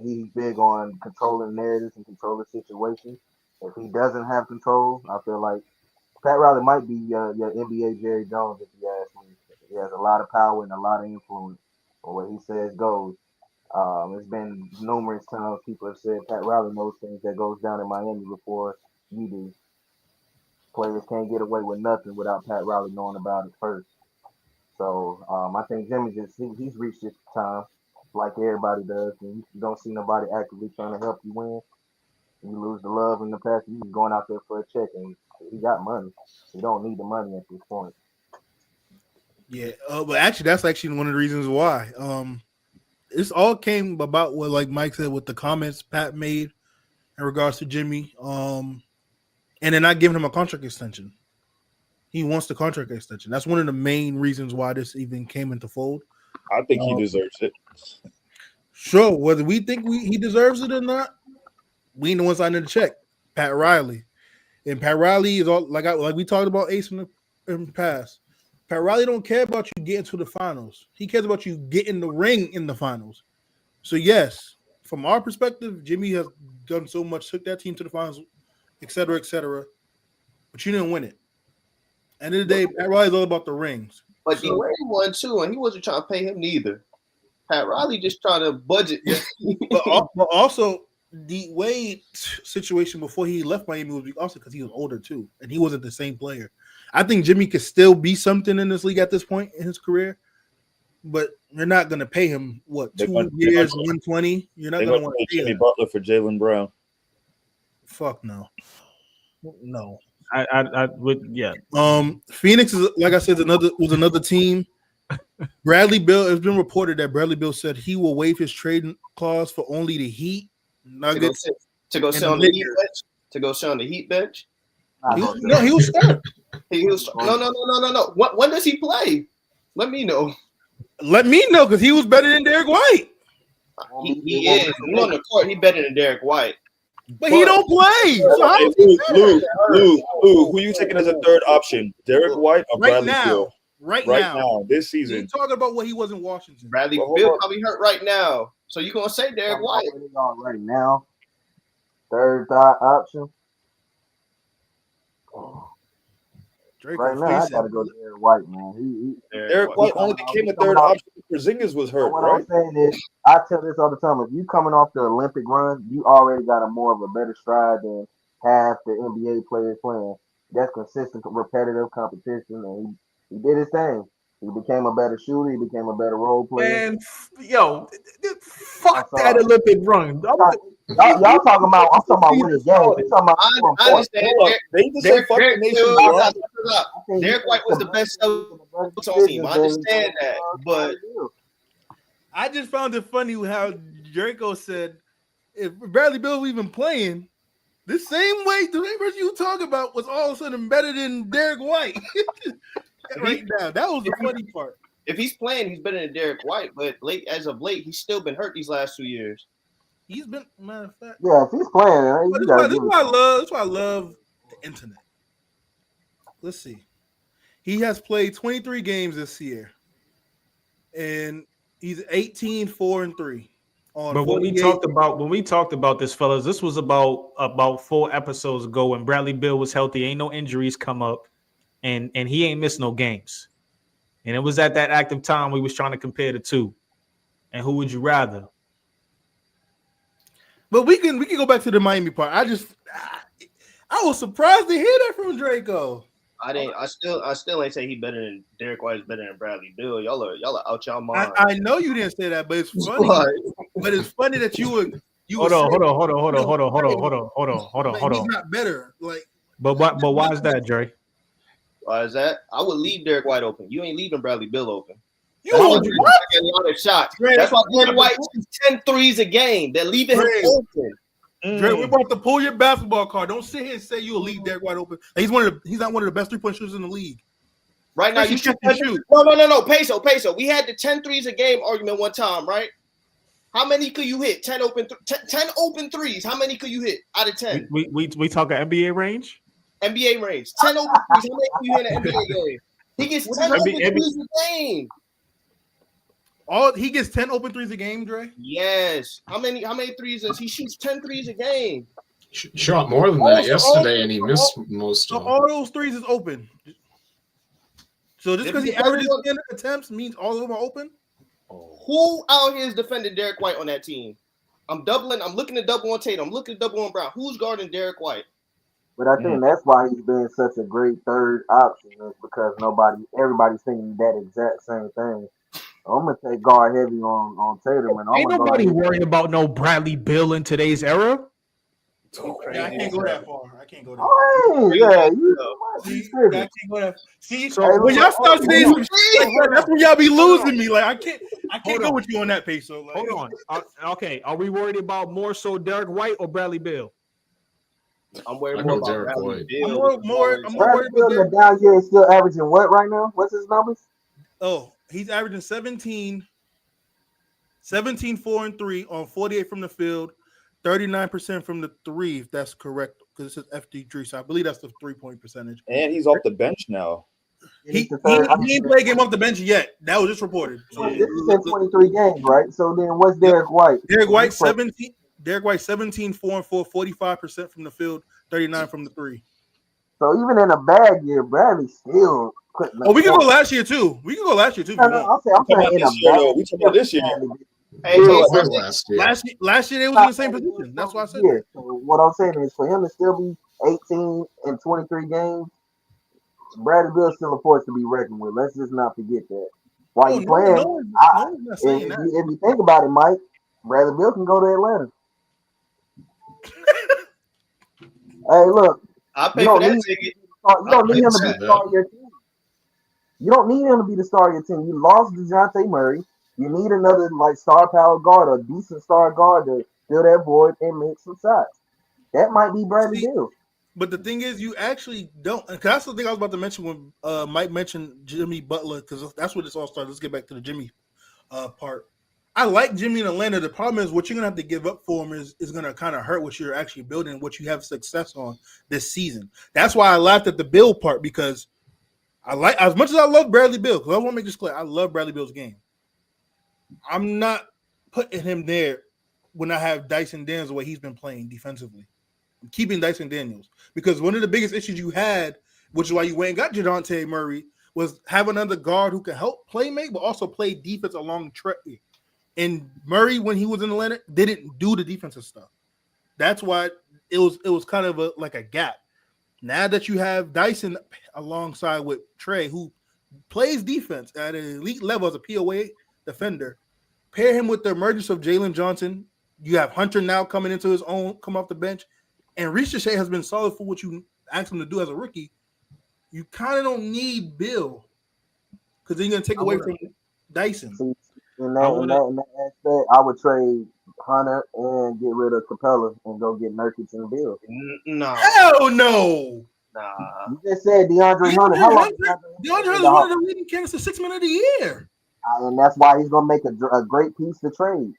he's big on controlling narratives and controlling situations. If he doesn't have control, I feel like Pat Riley might be your NBA Jerry Jones, if you ask me. He has a lot of power and a lot of influence. But what he says goes. It's been numerous times people have said Pat Riley knows things that goes down in Miami before you do. Players can't get away with nothing without Pat Riley knowing about it first. So I think Jimmy he's reached his time, like everybody does. And you don't see nobody actively trying to help you win. You lose the love in the past. He's going out there for a check, and he got money. He don't need the money at this point. Yeah, but actually, that's actually one of the reasons why. This all came about what, like Mike said, with the comments Pat made in regards to Jimmy, and then not giving him a contract extension. He wants the contract extension. That's one of the main reasons why this even came into fold. I think he deserves it. Sure, whether we think he deserves it or not, we ain't the ones signing the check. Pat Riley, and Pat Riley is all like we talked about Ace in the past. Pat Riley don't care about you getting to the finals. He cares about you getting the ring in the finals. So yes, from our perspective, Jimmy has done so much, took that team to the finals, et cetera, but you didn't win it. End of the day, Pat Riley's all about the rings. But D Wade won too, and he wasn't trying to pay him neither. Pat Riley just trying to budget. but also, D Wade situation before he left Miami was also because he was older too, and he wasn't the same player. I think Jimmy could still be something in this league at this point in his career, but you're not going to pay him 2 years, 120. You're not going to want to pay Jimmy Butler for Jaylen Brown. Fuck no. I would, yeah. Phoenix is, like I said, was another team. Bradley Beal. It's been reported that Bradley Beal said he will waive his trade clause for only the Heat, Nuggets, to go sit on the Heat bench. To go sit on the Heat bench. He was start. He was no. When does he play? Let me know. Let me know, because he was better than Derek White. He is. He's on the court. He better than Derek White. But he don't play. So how Lou, who you taking as a third option? Derek White or Bradley Beal? Right now, this season. He's talking about what he was in Washington. Bradley Beal probably hurt right now. So you gonna say Derek White? Right now, third option. Right now, I gotta go to Derek White, man. Derek White only became a third option. Porzingis was hurt, what right? I'm saying is, I tell this all the time. If you coming off the Olympic run, you already got a more of a better stride than half the NBA players playing. That's consistent, repetitive competition, and he did his thing. He became a better shooter. He became a better role player. Man, fuck that Olympic run. Y'all talking about? I'm talking about winning games. I'm talking about. I understand. Derek White was the best team. I understand that, but I just found it funny how Jericho said if Bradley Beal was even playing, the same person you talk about was all of a sudden better than Derek White. Right now, that was the funny part. If he's playing, he's better than Derek White. But as of late, he's still been hurt these last 2 years. He's been, matter of fact. Yeah, if he's playing, that's why I love the internet. Let's see. He has played 23 games this year, and he's 18, 4, and 3. But when we talked about this, fellas, this was about 4 episodes ago when Bradley Beal was healthy. Ain't no injuries come up. And he ain't missed no games. And it was at that active time we was trying to compare the two. And who would you rather? But we can go back to the Miami part. I was surprised to hear that from Draco. I still ain't say he better than Derek White is better than Bradley Beal. Y'all are out y'all mind. I know you didn't say that, but it's funny. But it's funny that you would. Hold on. He's not better. But why is that, Jerry? Why is that? I would leave Derek White open. You ain't leaving Bradley Beal open. You That's why what? Derek White get a lot of shots. Dre, That's why we Derek about White to- shoots 10 threes a game. They're leaving him Dre. open. Dre, we're about to pull your basketball card. Don't sit here and say you'll leave Derek White open. He's not one of the best 3-point shooters in the league. Right now, you Especially shoot. catch and shoot. No. Peso. We had the 10 threes a game argument one time, right? How many could you hit? 10 open threes. How many could you hit out of 10? We talk NBA range. NBA range. 10 open threes. How many could you hit in an NBA game? He gets 10 open threes a game. He gets 10 open threes a game, Dre? Yes. How many threes does he shoots 10 threes a game? Shot more than that yesterday, and he missed most So of them. all those threes is open. So just because he averages 10 attempts means all of them are open? Who out here is defending Derek White on that team? I'm looking to double on Tatum. I'm looking to double on Brown. Who's guarding Derek White? But I think that's why he's been such a great third option, is because everybody's thinking that exact same thing. I'm gonna take guard heavy on Tatum, and Ain't nobody worrying about no Bradley Beal in today's era. Yeah, I can't go that far. Oh, yeah, See, I can't go that. See, So, when y'all start saying some shit like that, that's when y'all be losing me. Like I can't go on. with you on that pace. So like, Hold on. Okay, are we worried about more so Derek White or Bradley Beal? I'm worried I more go about Derek Bradley White. Beal. I'm more Bradley worried Beal about in the that. down year is still averaging what right now? What's his numbers? Oh, he's averaging 17, 4 and 3 on 48 from the field, 39% from the three, if that's correct, because it says FD3, so I believe that's the 3-point percentage. And he's off the bench now. He ain't played game off the bench yet. That was just reported. So, This is in 23 games, right? So then what's Derek White? Derek White 17, 4 and 4, 45% from the field, 39 from the three. So even in a bad year, Bradley still couldn't. Oh, we can go last year too. We can go last year too. No, I'm saying in a bad We talking about this year. Hey, Last year. Last year they was in the same position. That's why I said that. So what I'm saying is, for him to still be 18 in 23 games, Bradley Bill's still a force to be reckoned with. Let's just not forget that. While you playing, no one's not if saying that. you think about it, Mike, Bradley Bill can go to Atlanta. Hey, look, I'll pay you for don't that need ticket. you don't need him to be I'd the star of your team. You don't need him to be the star of your team. You lost DeJounte Murray. You need another star power guard or decent star guard to fill that void and make some shots. That might be Bradley Beal. But the thing is, you actually don't. And that's the thing I was about to mention when Mike mentioned Jimmy Butler, because that's what this all started. Let's get back to the Jimmy part. I like Jimmy in Atlanta. The problem is what you're gonna have to give up for him is going to kind of hurt what you're actually building, what you have success on this season. That's why I laughed at the Bill part, because I like, as much as I love Bradley Beal, because I want to make this clear, I love Bradley Beal's game. I'm not putting him there when I have Dyson Daniels the way he's been playing defensively. I'm keeping Dyson Daniels, because one of the biggest issues you had, which is why you went and got DeJounte Murray, was have another guard who can help play make, but also play defense along Trey. And Murray, when he was in Atlanta, didn't do the defensive stuff. That's why it was kind of like a gap. Now that you have Dyson alongside with Trey, who plays defense at an elite level as a POA defender, pair him with the emergence of Jalen Johnson. You have Hunter now coming into his own, come off the bench, and Ricochet has been solid for what you asked him to do as a rookie. You kind of don't need Bill, because he's going to take away from Dyson. In that aspect, I would trade Hunter and get rid of Capella and go get Nurkic and Bill. No. Hell no. Nah. You just said DeAndre Hunter. How long? DeAndre Hunter is one of the leading candidates for 6 men of the year. And that's why he's going to make a great piece to trade.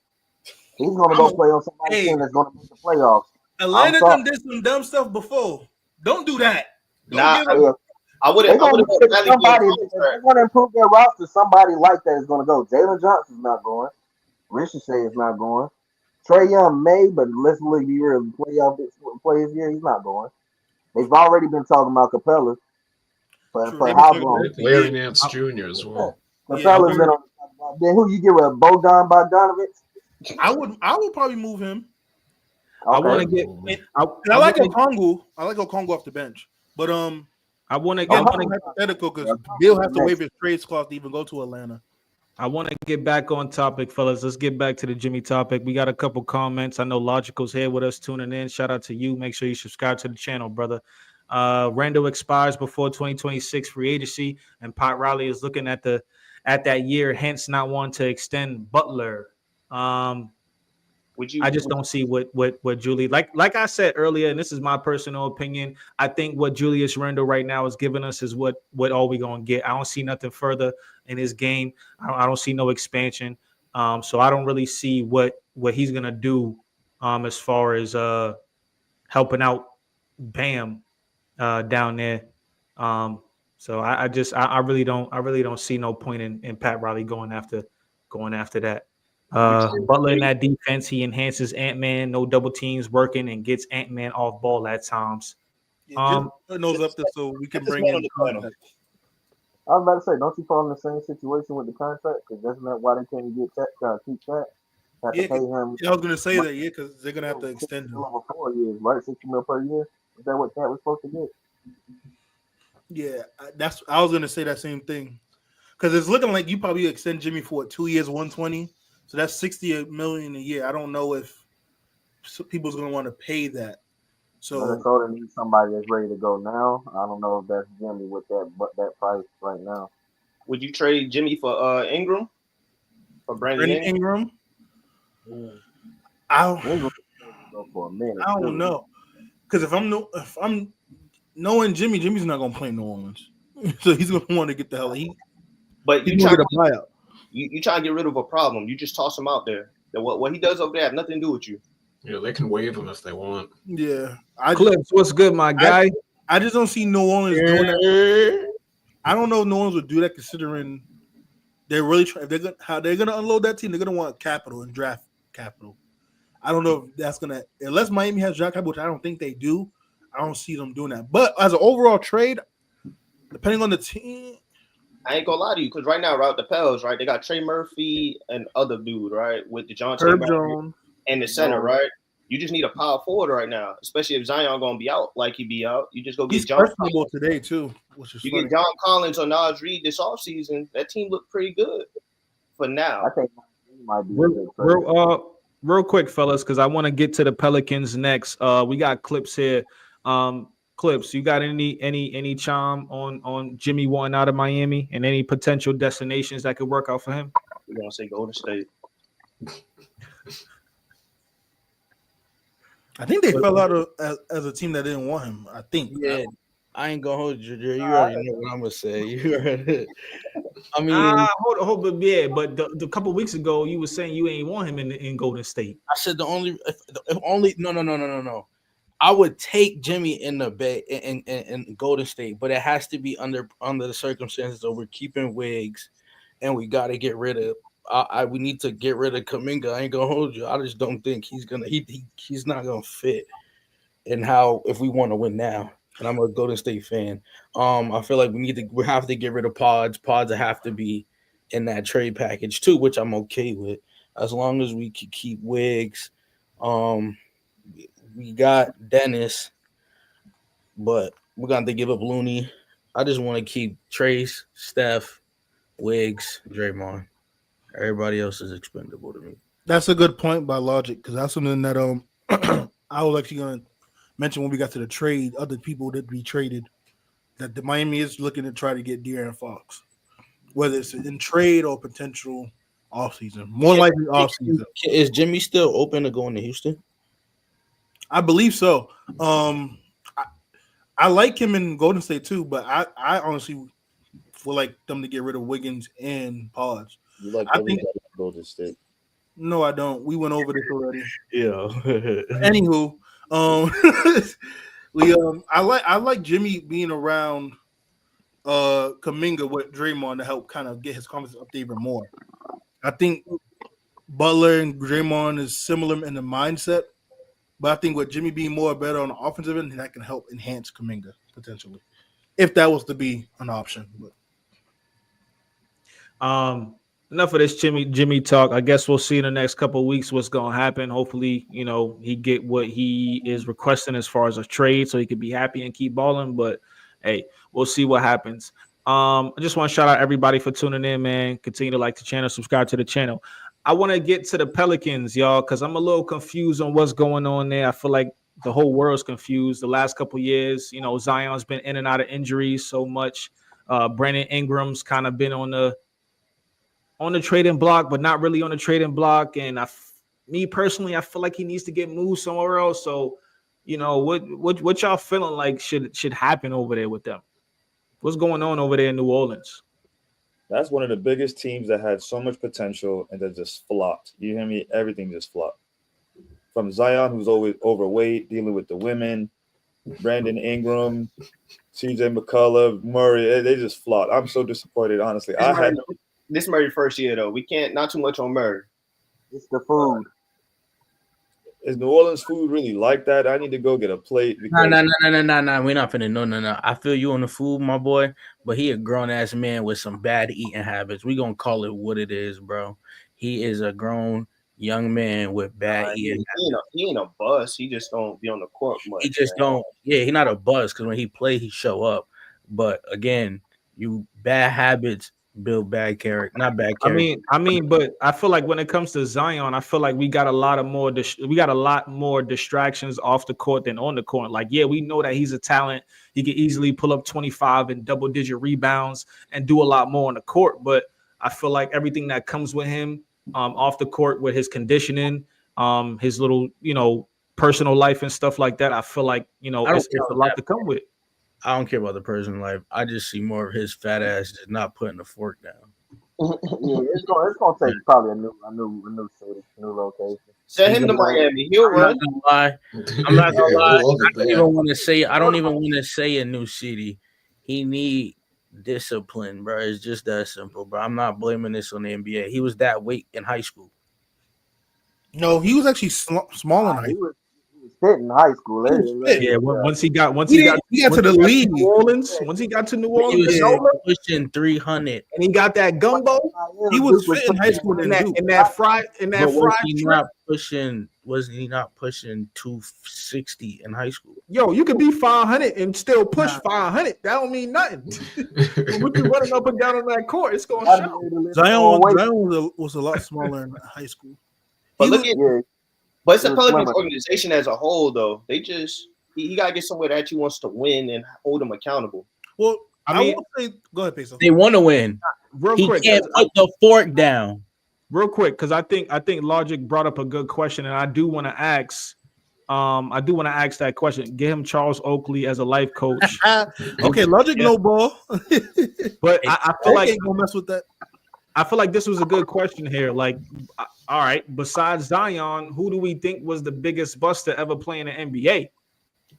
He's going to go play on somebody's team that's going to make the playoffs. Atlanta done did some dumb stuff before. Don't do that. I would have. Somebody they want to improve their roster. Somebody like that is going to go. Jalen Johnson's not going. Ricochet is not going. Trae Young may, but let's look be real. Play his year, he's not going. They've already been talking about Capella, but for how long? Larry Nance Jr. as well. Capella's been on. Then who you get rid of? Bogdan Bogdanovic? I would probably move him. Okay. I want to get. I like Okongwu. I like Okongwu off the bench, but I want to get get hypothetical because Bill has to waive his trades clause to even go to Atlanta. I want to get back on topic, fellas. Let's get back to the Jimmy topic. We got a couple comments. I know Logical's here with us tuning in. Shout out to you. Make sure you subscribe to the channel, brother. Randall expires before 2026 free agency, and Pat Riley is looking at that year, hence not wanting to extend Butler. I just don't see what Julie like I said earlier, and this is my personal opinion. I think what Julius Randle right now is giving us is what all we gonna get. I don't see nothing further in his game. I don't see no expansion. So I don't really see what he's gonna do as far as helping out Bam down there. So I really don't see no point in Pat Riley going after that. Butler in that defense, he enhances Ant-Man, no double teams working, and gets Ant-Man off ball at times. Yeah, just putting those up there so we can bring in context. I was about to say, don't you fall in the same situation with the contract? Because that's not why they can't get keep that. Have to pay him. Yeah, I was gonna say that, because they're gonna have to extend him over 4 years, right? $60 million per year. Is that what Cat was supposed to get? Yeah, I was gonna say that same thing, because it's looking like you probably extend Jimmy for 2 years, 120. So that's $60 million a year. I don't know if people's gonna want to pay that. So Minnesota needs somebody that's ready to go now. I don't know if that's Jimmy with that price right now. Would you trade Jimmy for Ingram? For Brandon Ingram? I don't know, because if I'm knowing Jimmy's not gonna play New Orleans, so he's gonna want to get the hell. But you try to buy out. You try to get rid of a problem. You just toss him out there. What he does over there has nothing to do with you. Yeah, they can waive him if they want. Yeah, Clips, what's good, my guy? I just don't see New Orleans doing that. I don't know if New Orleans would do that, considering they're really trying. How they're gonna unload that team. They're gonna want capital and draft capital. I don't know if that's gonna, unless Miami has draft capital, which I don't think they do. I don't see them doing that. But as an overall trade, depending on the team, I ain't gonna lie to you, because right now, right, the Pels, right, they got Trey Murphy and other dude, right, with the John Jones and the center, right. You just need a power forward right now, especially if Zion gonna be out, like he be out. You just go get he's John questionable today too, which is funny. Get John Collins or Nas Reed this offseason. That team looked pretty good for now. I think he might be real quick, fellas, because I want to get to the Pelicans next. We got Clips here. Clips, you got any charm on Jimmy wanting out of Miami and any potential destinations that could work out for him? We're gonna say Golden State. I think they fell out as a team that didn't want him. I think. Yeah, I ain't gonna hold you, Jerry. You already know what I'm gonna say. I mean, hold, but the couple weeks ago you were saying you ain't want him in Golden State. I said the only no. I would take Jimmy in the Bay in Golden State, but it has to be under the circumstances of we're keeping Wiggs, and we got to get rid of. We need to get rid of Kuminga. I ain't gonna hold you. I just don't think he's gonna. He's not gonna fit in how if we want to win now. And I'm a Golden State fan. I feel like we have to get rid of Pods. Pods have to be in that trade package too, which I'm okay with as long as we can keep Wiggs. We got Dennis, but we're going to give up Looney. I just want to keep Trace, Steph, Wiggs, Draymond. Everybody else is expendable to me. That's a good point by logic, because that's something that I was actually going to mention when we got to the trade. Other people that be traded, that the Miami is looking to try to get De'Aaron Fox, whether it's in trade or potential offseason. More likely offseason. Is Jimmy still open to going to Houston? I believe so. I like him in Golden State too, but I honestly would like them to get rid of Wiggins and Pods. You like Golden State? No, I don't. We went over this already. Yeah. Anywho, I like Jimmy being around Kuminga with Draymond to help kind of get his confidence up there even more. I think Butler and Draymond is similar in the mindset, but I think with Jimmy being more better on the offensive end, that can help enhance Kuminga potentially, if that was to be an option. But. Enough of this Jimmy talk. I guess we'll see in the next couple of weeks what's going to happen. Hopefully, he get what he is requesting as far as a trade so he could be happy and keep balling. But, hey, we'll see what happens. I just want to shout out everybody for tuning in, man. Continue to like the channel, subscribe to the channel. I want to get to the Pelicans, y'all, because I'm a little confused on what's going on there. I feel like the whole world's confused. The last couple years, Zion's been in and out of injuries so much. Brandon Ingram's kind of been on the trading block, but not really on the trading block. And me personally, I feel like he needs to get moved somewhere else. So, what y'all feeling like should happen over there with them? What's going on over there in New Orleans? That's one of the biggest teams that had so much potential and that just flopped. You hear me? Everything just flopped. From Zion, who's always overweight, dealing with the women, Brandon Ingram, CJ McCullough, Murray, they just flopped. I'm so disappointed, honestly. This Murray first year, though. We can't, not too much on Murray. It's the food. Is New Orleans food really like that? I need to go get a plate. No. We're not finna. No. I feel you on the food, my boy, but he a grown ass man with some bad eating habits. We gonna call it what it is, bro. He is a grown young man with bad eating. He ain't a bust. He just don't be on the court much. He just don't. Yeah, he not a bust because when he play, he show up. But again, you bad habits build bad character, not bad character. I mean, but I feel like when it comes to Zion, I feel like we got a lot more distractions off the court than on the court. Like, yeah, we know that he's a talent. He can easily pull up 25 and double-digit rebounds and do a lot more on the court. But I feel like everything that comes with him off the court with his conditioning, his little, personal life and stuff like that, I feel like, it's a lot to come with it. I don't care about the personal life. I just see more of his fat ass just not putting the fork down. Yeah, it's gonna take probably a new city, new location. Send him to Miami. He'll run. I'm not gonna lie. I don't even want to say a new city. He need discipline, bro. It's just that simple, bro. I'm not blaming this on the NBA. He was that weight in high school. No, he was actually small in high school. Fit in high school. Once he got to the league, New Orleans. Once he got to New Orleans, he was pushing 300, and he got that gumbo. He was fit in high school in that fry. Was he not pushing 260 in high school? Yo, you could be 500 and still push 500. That don't mean nothing. When you running up and down on that court, it's going to show. Zion was a lot smaller in high school. But but it's the Pelicans organization as a whole, though. They just he got to get somewhere that actually wants to win and hold them accountable. Well, I won't say. Go ahead, Peso. They want to win. Real quick, can't put the fork down. Real quick, because I think Logic brought up a good question, and I do want to ask. That question. Get him Charles Oakley as a life coach. Okay, Logic no ball. But I feel like ain't gonna mess with that. I feel like this was a good question here. Like, all right, besides Zion, who do we think was the biggest bust to ever play in the NBA?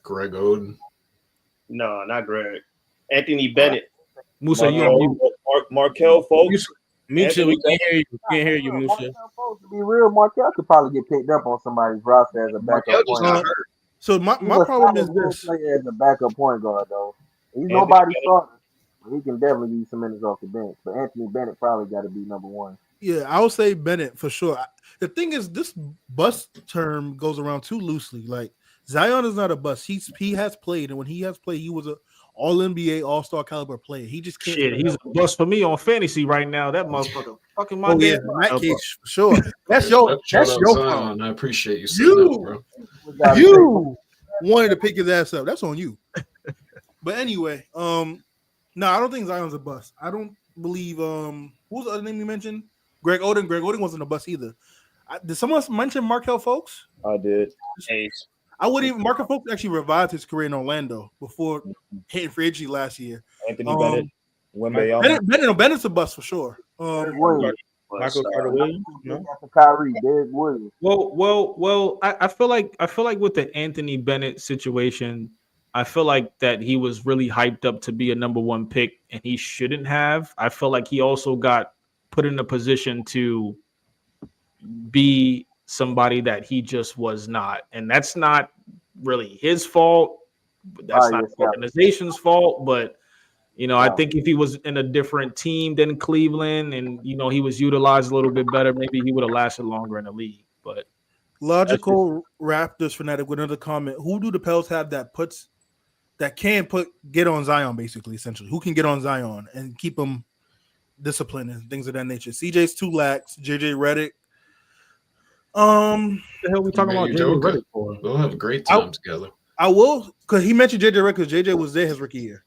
Greg Oden. No, not Greg. Anthony Bennett. Musa, Markel Fultz. Musa, we can't hear you. Can't hear you, Musa. To be real, Markel could probably get picked up on somebody's roster as a backup point guard. So my problem is this: as a backup point guard, though, he's nobody's starter. He can definitely use some minutes off the bench, but Anthony Bennett probably got to be number one. Yeah, I would say Bennett for sure. The thing is, this bust term goes around too loosely. Like, Zion is not a bust. He has played, and when he has played, he was a All NBA, All Star caliber player. He just can't. Shit, he's a bust for me on fantasy right now. That motherfucker, fucking my in that case, for sure. That's your problem. I appreciate you saying that, bro. You wanted to pick his ass up. That's on you. But anyway, no, I don't think Zion's a bust. I don't believe who's the other name you mentioned? Greg Oden. Greg Oden wasn't a bust either. Did someone mention Markel Fultz? I did. I wouldn't even. Markel Fultz actually revived his career in Orlando before hitting free agency last year. Anthony Bennett. Bennett's a bust for sure. Michael Carter Williams. No? Kyrie, Derek Williams. Well. I feel like with the Anthony Bennett situation, I feel like that he was really hyped up to be a number one pick, and he shouldn't have. I feel like he also got put in a position to be somebody that he just was not, and that's not really his fault. That's not the organization's fault, but I think if he was in a different team than Cleveland, and he was utilized a little bit better, maybe he would have lasted longer in the league. But Logical Raptors fanatic with another comment: who do the Pels have that can get on Zion, basically, essentially? Who can get on Zion and keep him disciplined and things of that nature? CJ's too lax. JJ Redick. The hell we talking about JJ Udoka. Redick for? They'll have a great time together. I will, because he mentioned JJ Redick because JJ was there his rookie year.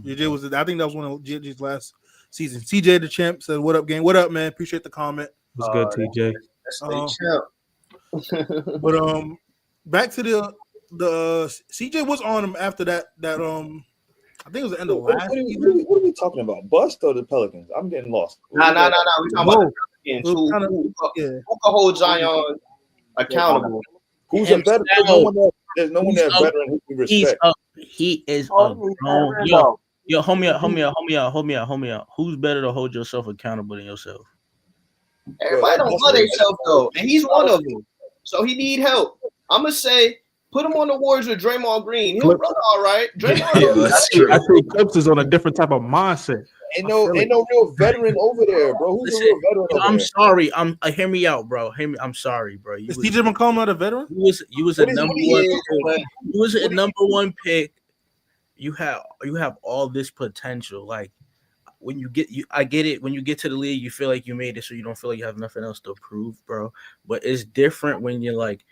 JJ was, I think that was one of JJ's last season. CJ the champ said, "What up, gang? What up, man? Appreciate the comment." What's good, TJ? But back to the CJ was on him after that. I think it was the end of last season. What are we talking about? Bust or the Pelicans? I'm getting lost. Nah. We talking about the Pelicans. Who can hold Zion accountable? Who's a better? There's no one there veteran who we respect. He is a grown. Yo, hold me out. Who's better to hold yourself accountable than yourself? Everybody don't love themselves though, and he's one of them. So he need help. I'm gonna say, put him on the Warriors with Draymond Green. He'll run all right. Draymond. I think Clips is on a different type of mindset. Ain't no real veteran over there, bro. Who's a real veteran over I'm there? sorry. Hear me out, bro. I'm sorry, bro. Is CJ McCollum not a veteran? You was a number one. You was a number one pick. You have all this potential. Like when you get I get it. When you get to the league, you feel like you made it, so you don't feel like you have nothing else to prove, bro. But it's different when you're like,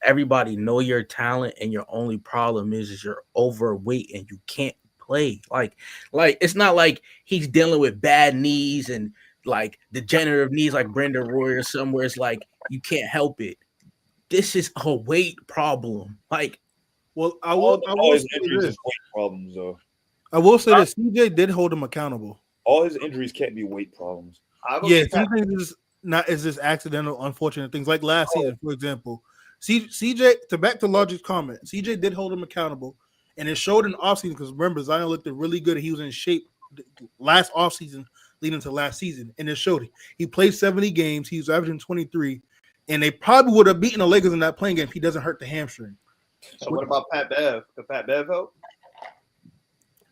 everybody know your talent, and your only problem is you're overweight and you can't play. Like it's not like he's dealing with bad knees and like degenerative knees like Brendan Roy or somewhere. It's like you can't help it. This is a weight problem. Like, well, I will say this. Weight problems, though. I will say that CJ did hold him accountable. All his injuries can't be weight problems. Yeah, some things is just accidental, unfortunate things. Like last season, for example, CJ. To back to Logic's comment, CJ did hold him accountable. And it showed in the offseason because remember, Zion looked really good. He was in shape last offseason leading to last season. And it showed. He played 70 games. He was averaging 23. And they probably would have beaten the Lakers in that playing game if he doesn't hurt the hamstring. So what about Pat Bev? Could Pat Bev help?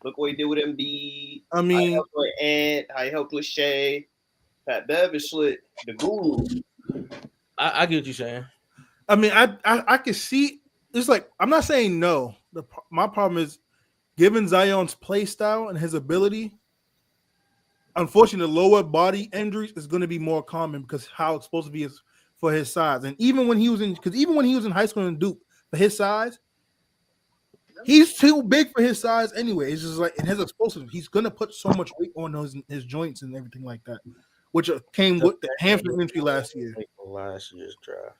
Look what he did with Embiid. I mean, how he helped with Ant, how he helped with Shea. Pat Bev is slit the guru. I get what you're saying. I mean, I can see. It's like, I'm not saying no. My problem is, given Zion's play style and his ability, unfortunately, the lower body injuries is going to be more common because how it's supposed to be is for his size. And even when he was in high school in Duke, for his size, he's too big for his size anyway. It's just like, in his explosiveness, he's going to put so much weight on his joints and everything like that, which came with the hamstring injury last year. Last year's draft.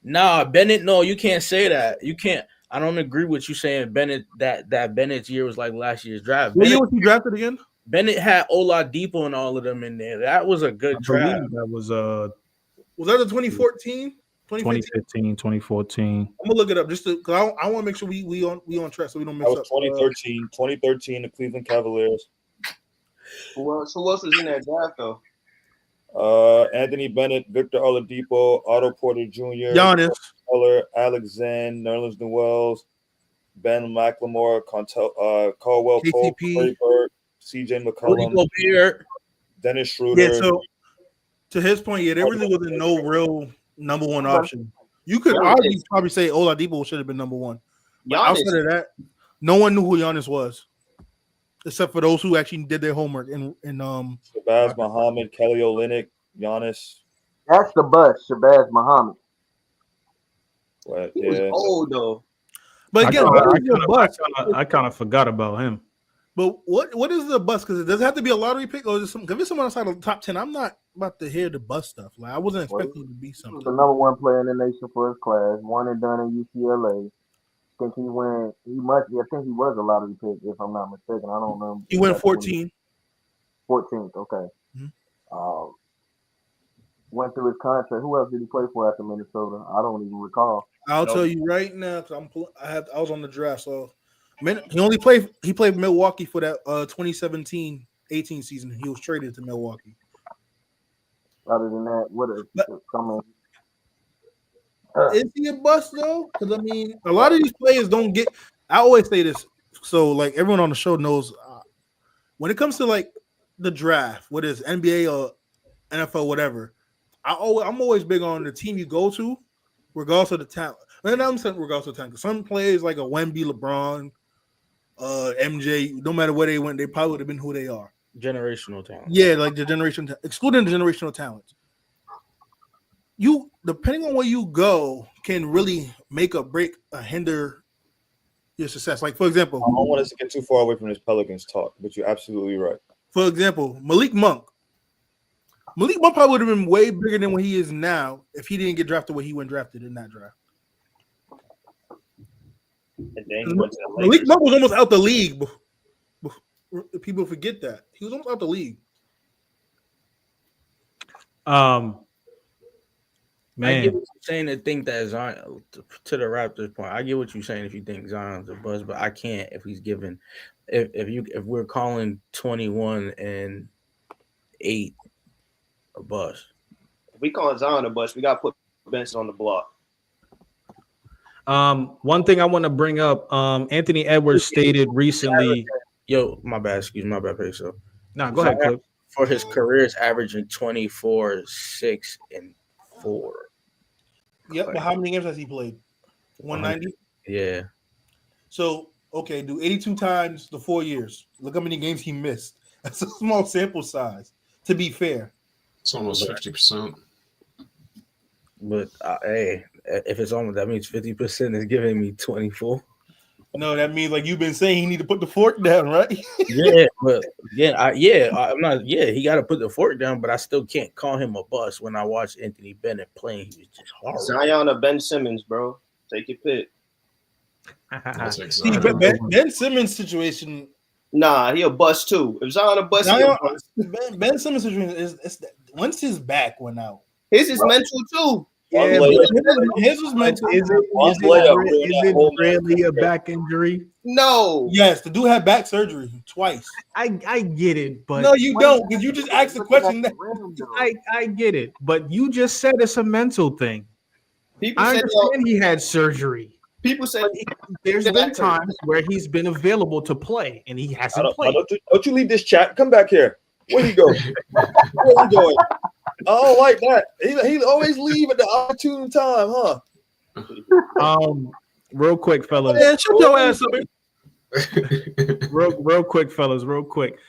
Nah, Bennett. No, you can't say that. You can't. I don't agree with you saying Bennett that Bennett's year was like last year's draft. What year was he drafted again? Bennett had Oladipo and all of them in there. That was a good draft. That was that the 2014? 2015, 2014. I'm gonna look it up just because I want to make sure we on track so we don't mess That up. was 2013, the Cleveland Cavaliers. Who else was in that draft though? Anthony Bennett, Victor Oladipo, Otto Porter Jr., Giannis, Alex Zen, Nerlens Noel, Ben McLemore, Caldwell Pope, Corey Bird, CJ McCollum, Dennis Schroeder. Yeah, so to his point, there really wasn't no real number one option. You could probably say Oladipo should have been number one. But outside of that, no one knew who Giannis was, except for those who actually did their homework. Shabazz Muhammad, Kelly Olynyk, Giannis. That's the bust, Shabazz Muhammad. But, he was old though. But again, I kind of forgot about him. But what is the bust? Because it does have to be a lottery pick, or is if it's someone outside of the top 10, I'm not about to hear the bust stuff. Like I wasn't expecting it to be something. He was the number one player in the nation for his class, one and done in UCLA. I think he went. I think he was a lottery pick, if I'm not mistaken. I don't know. He went 14. 14th, okay. Mm-hmm. Went through his contract. Who else did he play for after Minnesota? I don't even recall. I'll tell you right now because I was on the draft. So he played Milwaukee for that 2017-18 season. He was traded to Milwaukee. Other than that, is he a bust though? Because I mean, a lot of these players don't get. I always say this, so like everyone on the show knows, when it comes to like the draft, whether it's NBA or NFL, whatever, I'm always big on the team you go to, regardless of the talent. And I'm saying regardless of the talent. Some players like a Wemby, LeBron, MJ, no matter where they went, they probably would have been who they are. Generational talent. Yeah, like the generation, excluding the generational talent. you depending on where you go can really make or break or hinder your success. Like for example, I don't want us to get too far away from this Pelicans talk, but you're absolutely right. for example, Malik Monk. Malik Monk probably would have been way bigger than what he is now if he didn't get drafted where he went drafted in that draft. And then he went to the Malik Lakers. Monk was almost out the league. People forget that he was almost out the league. I Man, get what you're saying to think that Zion to the Raptors point. I get what you're saying if you think Zion's a buzz, but I can't if he's given if we're calling 21 and 8 a buzz. If we call Zion a bust, we got to put Benson on the block. one thing I want to bring up, Anthony Edwards stated recently. Yo, my bad, my bad, Peso. No, go ahead, Clip. For his career, is averaging 24, 6, and 4. Yep, but how many games has he played? 190? Yeah. So, okay, do 82 times the 4 years. Look how many games he missed. That's a small sample size, to be fair. It's almost 50%. But hey, if it's almost, that means 50% is giving me 24. No, that means like you've been saying, he need to put the fork down, right? Yeah, but I'm not. Yeah, he got to put the fork down, but I still can't call him a bust. When I watched Anthony Bennett playing, he was just horrible. Zion or Ben Simmons, bro. Take your pick. See, Ben Simmons' situation. Nah, he a bust too. If Zion a bust, he a bust. Ben Simmons' situation is once his back went out. His is mental too. Yeah, his was mental. Is it really a back injury? No. Yes, the dude had back surgery twice. I get it, but no, you don't, because you just asked the question. I get it, but you just said it's a mental thing. People I said understand he had surgery. People said there's been times where he's been available to play and he hasn't played. Don't you leave this chat. Come back here. Where you go? Where you going? I don't like that. He always leave at the opportune time, huh? Real quick, fellas. Man, shut your ass up. real quick, fellas. Real quick.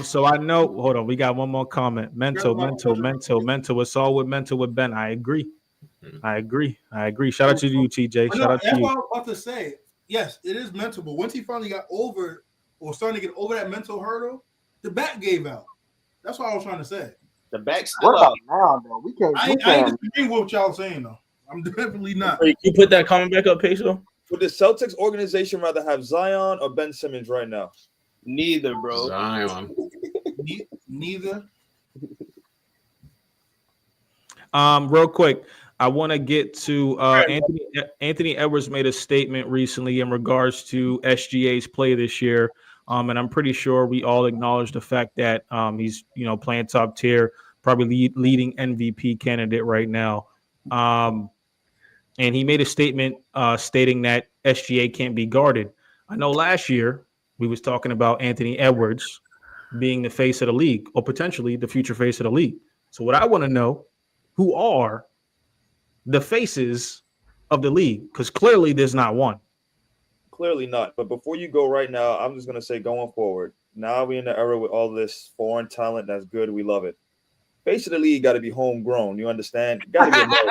So I know. Hold on, we got one more comment. Mental. It's all with mental with Ben. I agree. Shout out to you, TJ. Shout out to that's you. what I was about to say. Yes, it is mental, but once he finally got over or starting to get over that mental hurdle, the back gave out. That's what I was trying to say. The back still What up. about now, though? We can't. I ain't disagreeing with what y'all saying though. I'm definitely not. You put that comment back up, Peso? Would the Celtics organization rather have Zion or Ben Simmons right now? Neither, bro. Zion. Neither. Real quick, I want to get to Anthony Edwards made a statement recently in regards to SGA's play this year. And I'm pretty sure we all acknowledge the fact that he's playing top tier, probably leading MVP candidate right now. And he made a statement stating that SGA can't be guarded. I know last year we was talking about Anthony Edwards being the face of the league or potentially the future face of the league. So what I want to know, who are the faces of the league? Because clearly there's not one. Clearly not. But before you go right now, I'm just going to say going forward, now we're in the era with all this foreign talent. That's good. We love it. Face of the league got to be homegrown. You understand? Got to be American.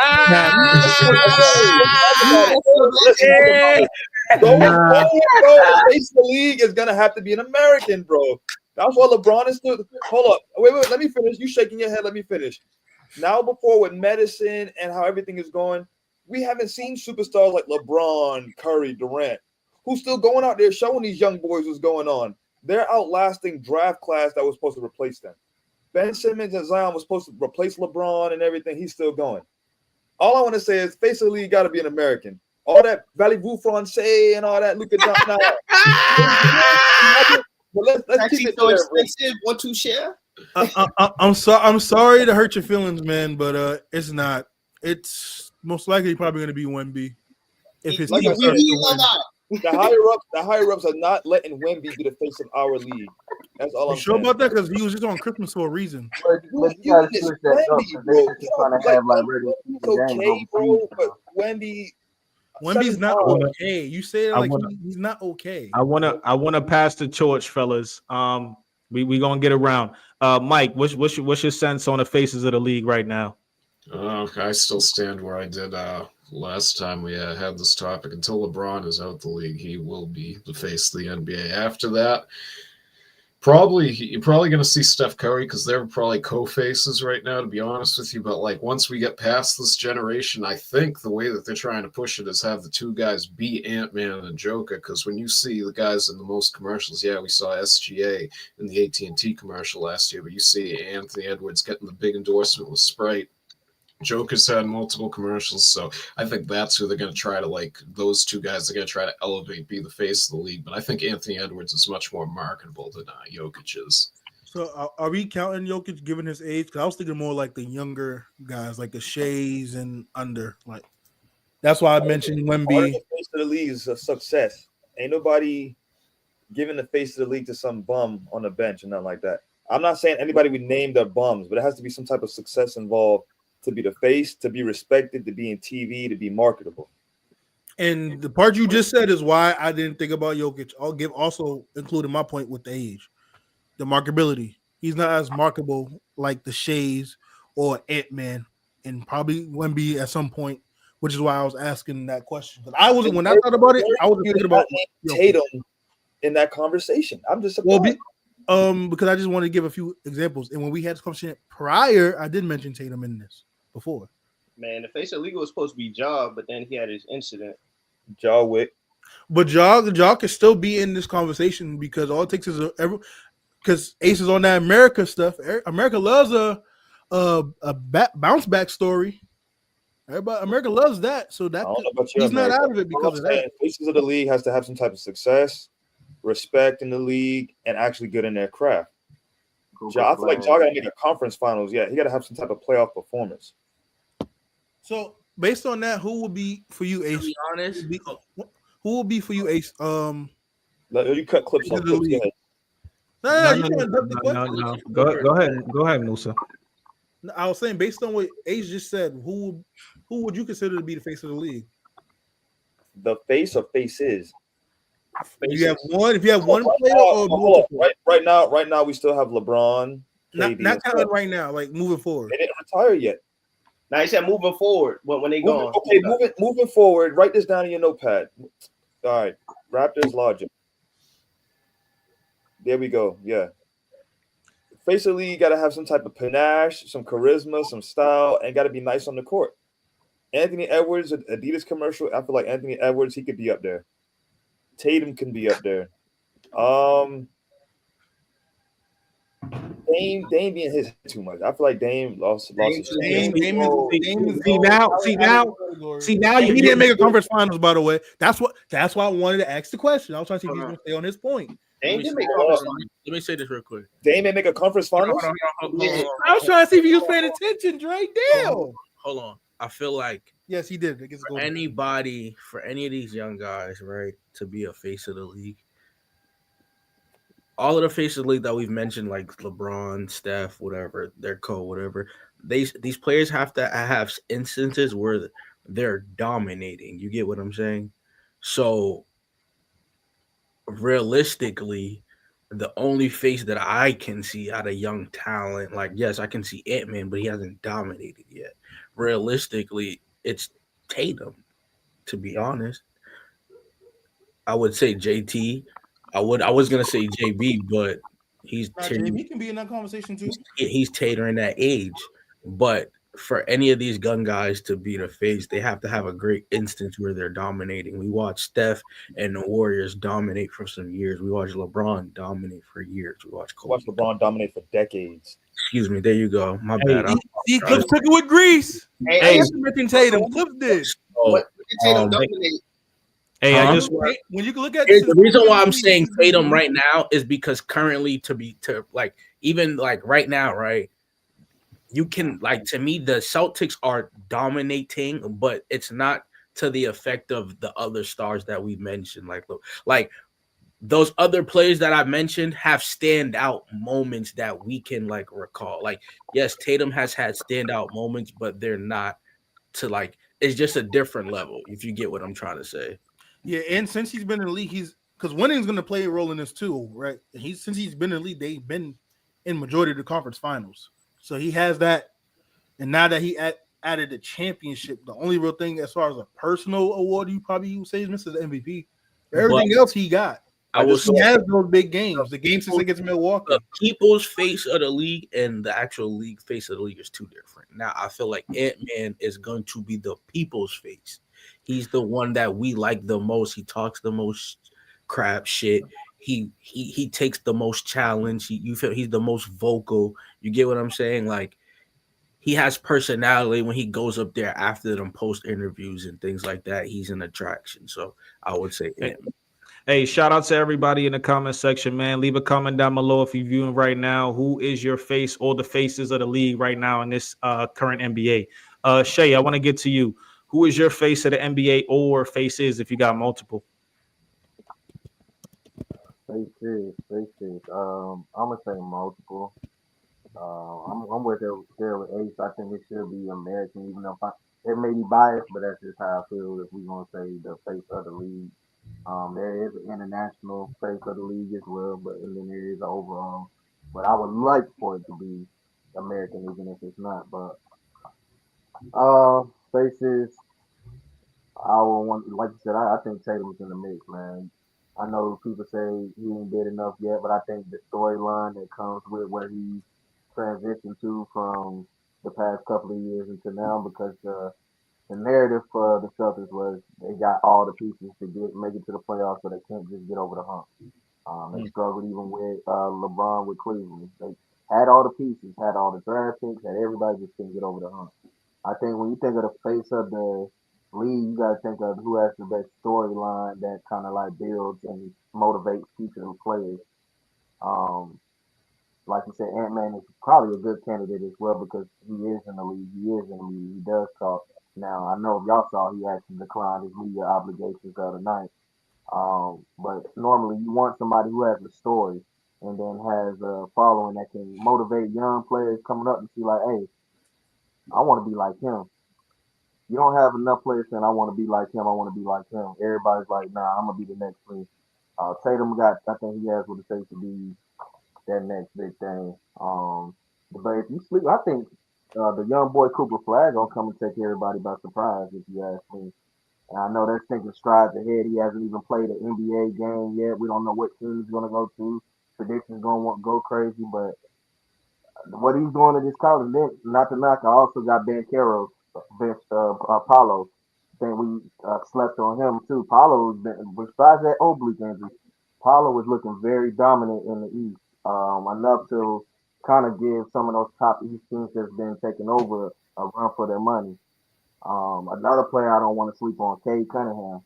Face of the league is going to have to be an American, bro. That's what LeBron is doing. Hold up. Wait. Let me finish. You shaking your head. Let me finish. Now, before with medicine and how everything is going, we haven't seen superstars like LeBron, Curry, Durant, who's still going out there showing these young boys what's going on. They're outlasting draft class that was supposed to replace them. Ben Simmons and Zion was supposed to replace LeBron and everything. He's still going. All I want to say is, face of the league got to be an American. All that Valley-Vous Francais and all that Luka Doncic. But let's keep it so expensive. Want to share? I'm sorry to hurt your feelings, man, but it's not. It's most likely probably going to be Wemby. If his team starts to win. The higher ups are not letting Wemby be the face of our league. That's all I'm sure saying. about that? Because he was just on Christmas for a reason. But you gotta switch that up because they just trying to have like regular okay, bro, but Wemby's not okay. You say it like he's not okay. I wanna pass the torch, fellas. We gonna get around. Mike, what's your sense on the faces of the league right now? I still stand where I did last time we had this topic. Until LeBron is out the league, he will be the face of the NBA. After that, you're probably going to see Steph Curry because they're probably co-faces right now, to be honest with you. But like once we get past this generation, I think the way that they're trying to push it is have the two guys be Ant-Man and Joker. Because when you see the guys in the most commercials, yeah, we saw SGA in the AT&T commercial last year, but you see Anthony Edwards getting the big endorsement with Sprite. Joker's had multiple commercials, so I think that's who they're going to try to like. Those two guys are going to try to elevate, be the face of the league. But I think Anthony Edwards is much more marketable than Jokic is. So are we counting Jokic given his age? Because I was thinking more like the younger guys, like the Shays and under. Like that's why I mentioned Part of Wemby. the face of the league is a success. Ain't nobody giving the face of the league to some bum on the bench and nothing like that. I'm not saying anybody would name their bums, but it has to be some type of success involved to be the face, to be respected, to be in TV, to be marketable. And the part you just said is why I didn't think about Jokic. I'll give also including my point with the age, the marketability. He's not as marketable like the Shays or Ant-Man and probably Wemby at some point, which is why I was asking that question. Because I wasn't when I thought about it, I wasn't thinking about Tatum in that conversation. I'm just surprised. Because I just want to give a few examples. And when we had this conversation prior, I did mention Tatum in this before. Man, the face of the league was supposed to be Ja, but then he had his incident. Ja Wick. But Ja can still be in this conversation because all it takes is because Ace is on that America stuff. America loves a bounce back story. America loves that. So that he's not out of it because of that. Faces of the league has to have some type of success, respect in the league, and actually good in their craft. I feel like Ja got to make a conference finals. Yeah, he got to have some type of playoff performance. So based on that, who would be for you, Ace? To be honest, who will be for you, Ace? You cut clips off. No. Go ahead, Musa. I was saying, based on what Ace just said, who would you consider to be the face of the league? The face or faces? If you have one player or multiple? Right now, we still have LeBron. Not counting right now, like moving forward. They didn't retire yet. Now he said moving forward when they go. Okay, moving forward. Write this down in your notepad. All right, Raptors logic. There we go. Yeah. Face of the league got to have some type of panache, some charisma, some style, and got to be nice on the court. Anthony Edwards, Adidas commercial. I feel like Anthony Edwards, he could be up there. Tatum can be up there. Dame being his too much. I feel like Dame lost his See now he didn't make a conference finals, by the way. That's why I wanted to ask the question. I was trying to see if he's gonna stay on his point. Let me say this real quick. Dame didn't make a conference finals. Hold on. I was trying to see if you was paying attention, Drake. Damn. Hold on. I feel like yes, he did. For any of these young guys, right, to be a face of the league. All of the faces of the league that we've mentioned, like LeBron, Steph, whatever, their whatever, these players have to have instances where they're dominating. You get what I'm saying? So realistically, the only face that I can see out of young talent, like yes, I can see Ant-Man, but he hasn't dominated yet. Realistically, it's Tatum, to be honest. I would say JT. I was gonna say JB, but JB can be in that conversation too. He's catering that age. But for any of these gun guys to be the face, they have to have a great instance where they're dominating. We watched Steph and the Warriors dominate for some years. We watched LeBron dominate for years. We watched LeBron dominate for decades. Excuse me. There you go. My bad. Clips took it with Greece. Hey, Tatum. Clips did. Tatum dominate. Hey, I just when you can look at the reason why I'm saying Tatum right now is because currently even right now, right? You can to me the Celtics are dominating, but it's not to the effect of the other stars that we mentioned. Like those other players that I mentioned have standout moments that we can recall. Like yes, Tatum has had standout moments, but they're not to it's just a different level. If you get what I'm trying to say. Yeah, and since he's been in the league, because winning's going to play a role in this too, right? Since he's been in the league, they've been in majority of the conference finals, so he has that. And now that he at added the championship. The only real thing as far as a personal award you probably would say is Mr. MVP. Everything else he got. I will He has those big games. The game since against the Milwaukee. people's face of the league and the actual league face of the league is two different. Now I feel like Ant-Man is going to be the people's face. He's the one that we like the most. He talks the most crap shit. He takes the most challenge. You feel he's the most vocal. You get what I'm saying? Like he has personality when he goes up there after them post interviews and things like that. He's an attraction. So I would say Ant-Man. Hey, shout out to everybody in the comment section, man. Leave a comment down below if you're viewing right now. Who is your face or the faces of the league right now in this current NBA? Shay, I want to get to you. Who is your face of the NBA or faces if you got multiple? Faces. I'm gonna say multiple. I'm with it there with Ace. I think it should be American, even though it may be biased, but that's just how I feel. If we're gonna say the face of the league, there is an international face of the league as well, but and then there is an overall. But I would like for it to be American, even if it's not. But faces, I would want, like you said, I think Tatum's in the mix, man. I know people say he ain't did enough yet, but I think the storyline that comes with where he transitioned to from the past couple of years into now, because the narrative for the Celtics was they got all the pieces to make it to the playoffs, so they can't just get over the hump. They struggled even with LeBron with Cleveland. They had all the pieces, had all the draft picks, had everybody just couldn't get over the hump. I think when you think of the face of the league, you got to think of who has the best storyline that kind of like builds and motivates future players. Um, like you said, Ant-Man is probably a good candidate as well because he is in the league. He is in the league. He does talk. Now, I know if y'all saw, he actually declined his media obligations the other night. But normally you want somebody who has a story and then has a following that can motivate young players coming up and see like, hey, I want to be like him. You don't have enough players saying, I want to be like him. I want to be like him. Everybody's like, nah, I'm going to be the next thing. Tatum I think he has what it takes to be that next big thing. But if you sleep, I think the young boy Cooper Flag gonna come and take everybody by surprise. If you ask me, and I know that's thinking strides ahead. He hasn't even played an NBA game yet. We don't know what team he's gonna go to. Predictions gonna go crazy, but what he's doing at this college, then not to knock, I also got Ben Caro, benched Paulo. I think we slept on him too. Paulo's been, besides that oblique injury, Paulo was looking very dominant in the East, enough to kind of give some of those top East teams that's been taking over a run for their money. Another player I don't want to sleep on, Cade Cunningham.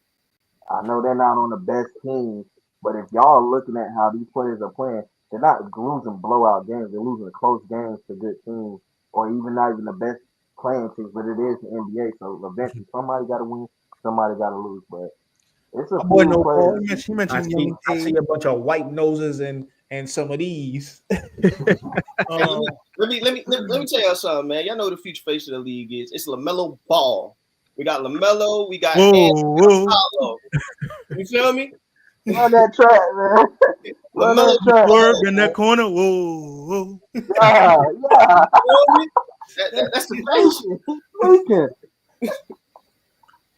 I know they're not on the best teams, but if y'all are looking at how these players are playing, they're not losing blowout games. They're losing close games to good teams, or even not even the best playing teams. But it is the NBA, so eventually somebody got to win, somebody got to lose. But it's a Boy, few no ball. players. You mentioned young I see Cade. a bunch of white noses and some of these. Hey, let me tell y'all something, man. Y'all know who the future face of the league is. It's LaMelo Ball. We got LaMelo. We got Anthony, we got Paolo. You feel me? Run that track, man. Run that track. Blurb in that corner. Whoa. Yeah. That's the face.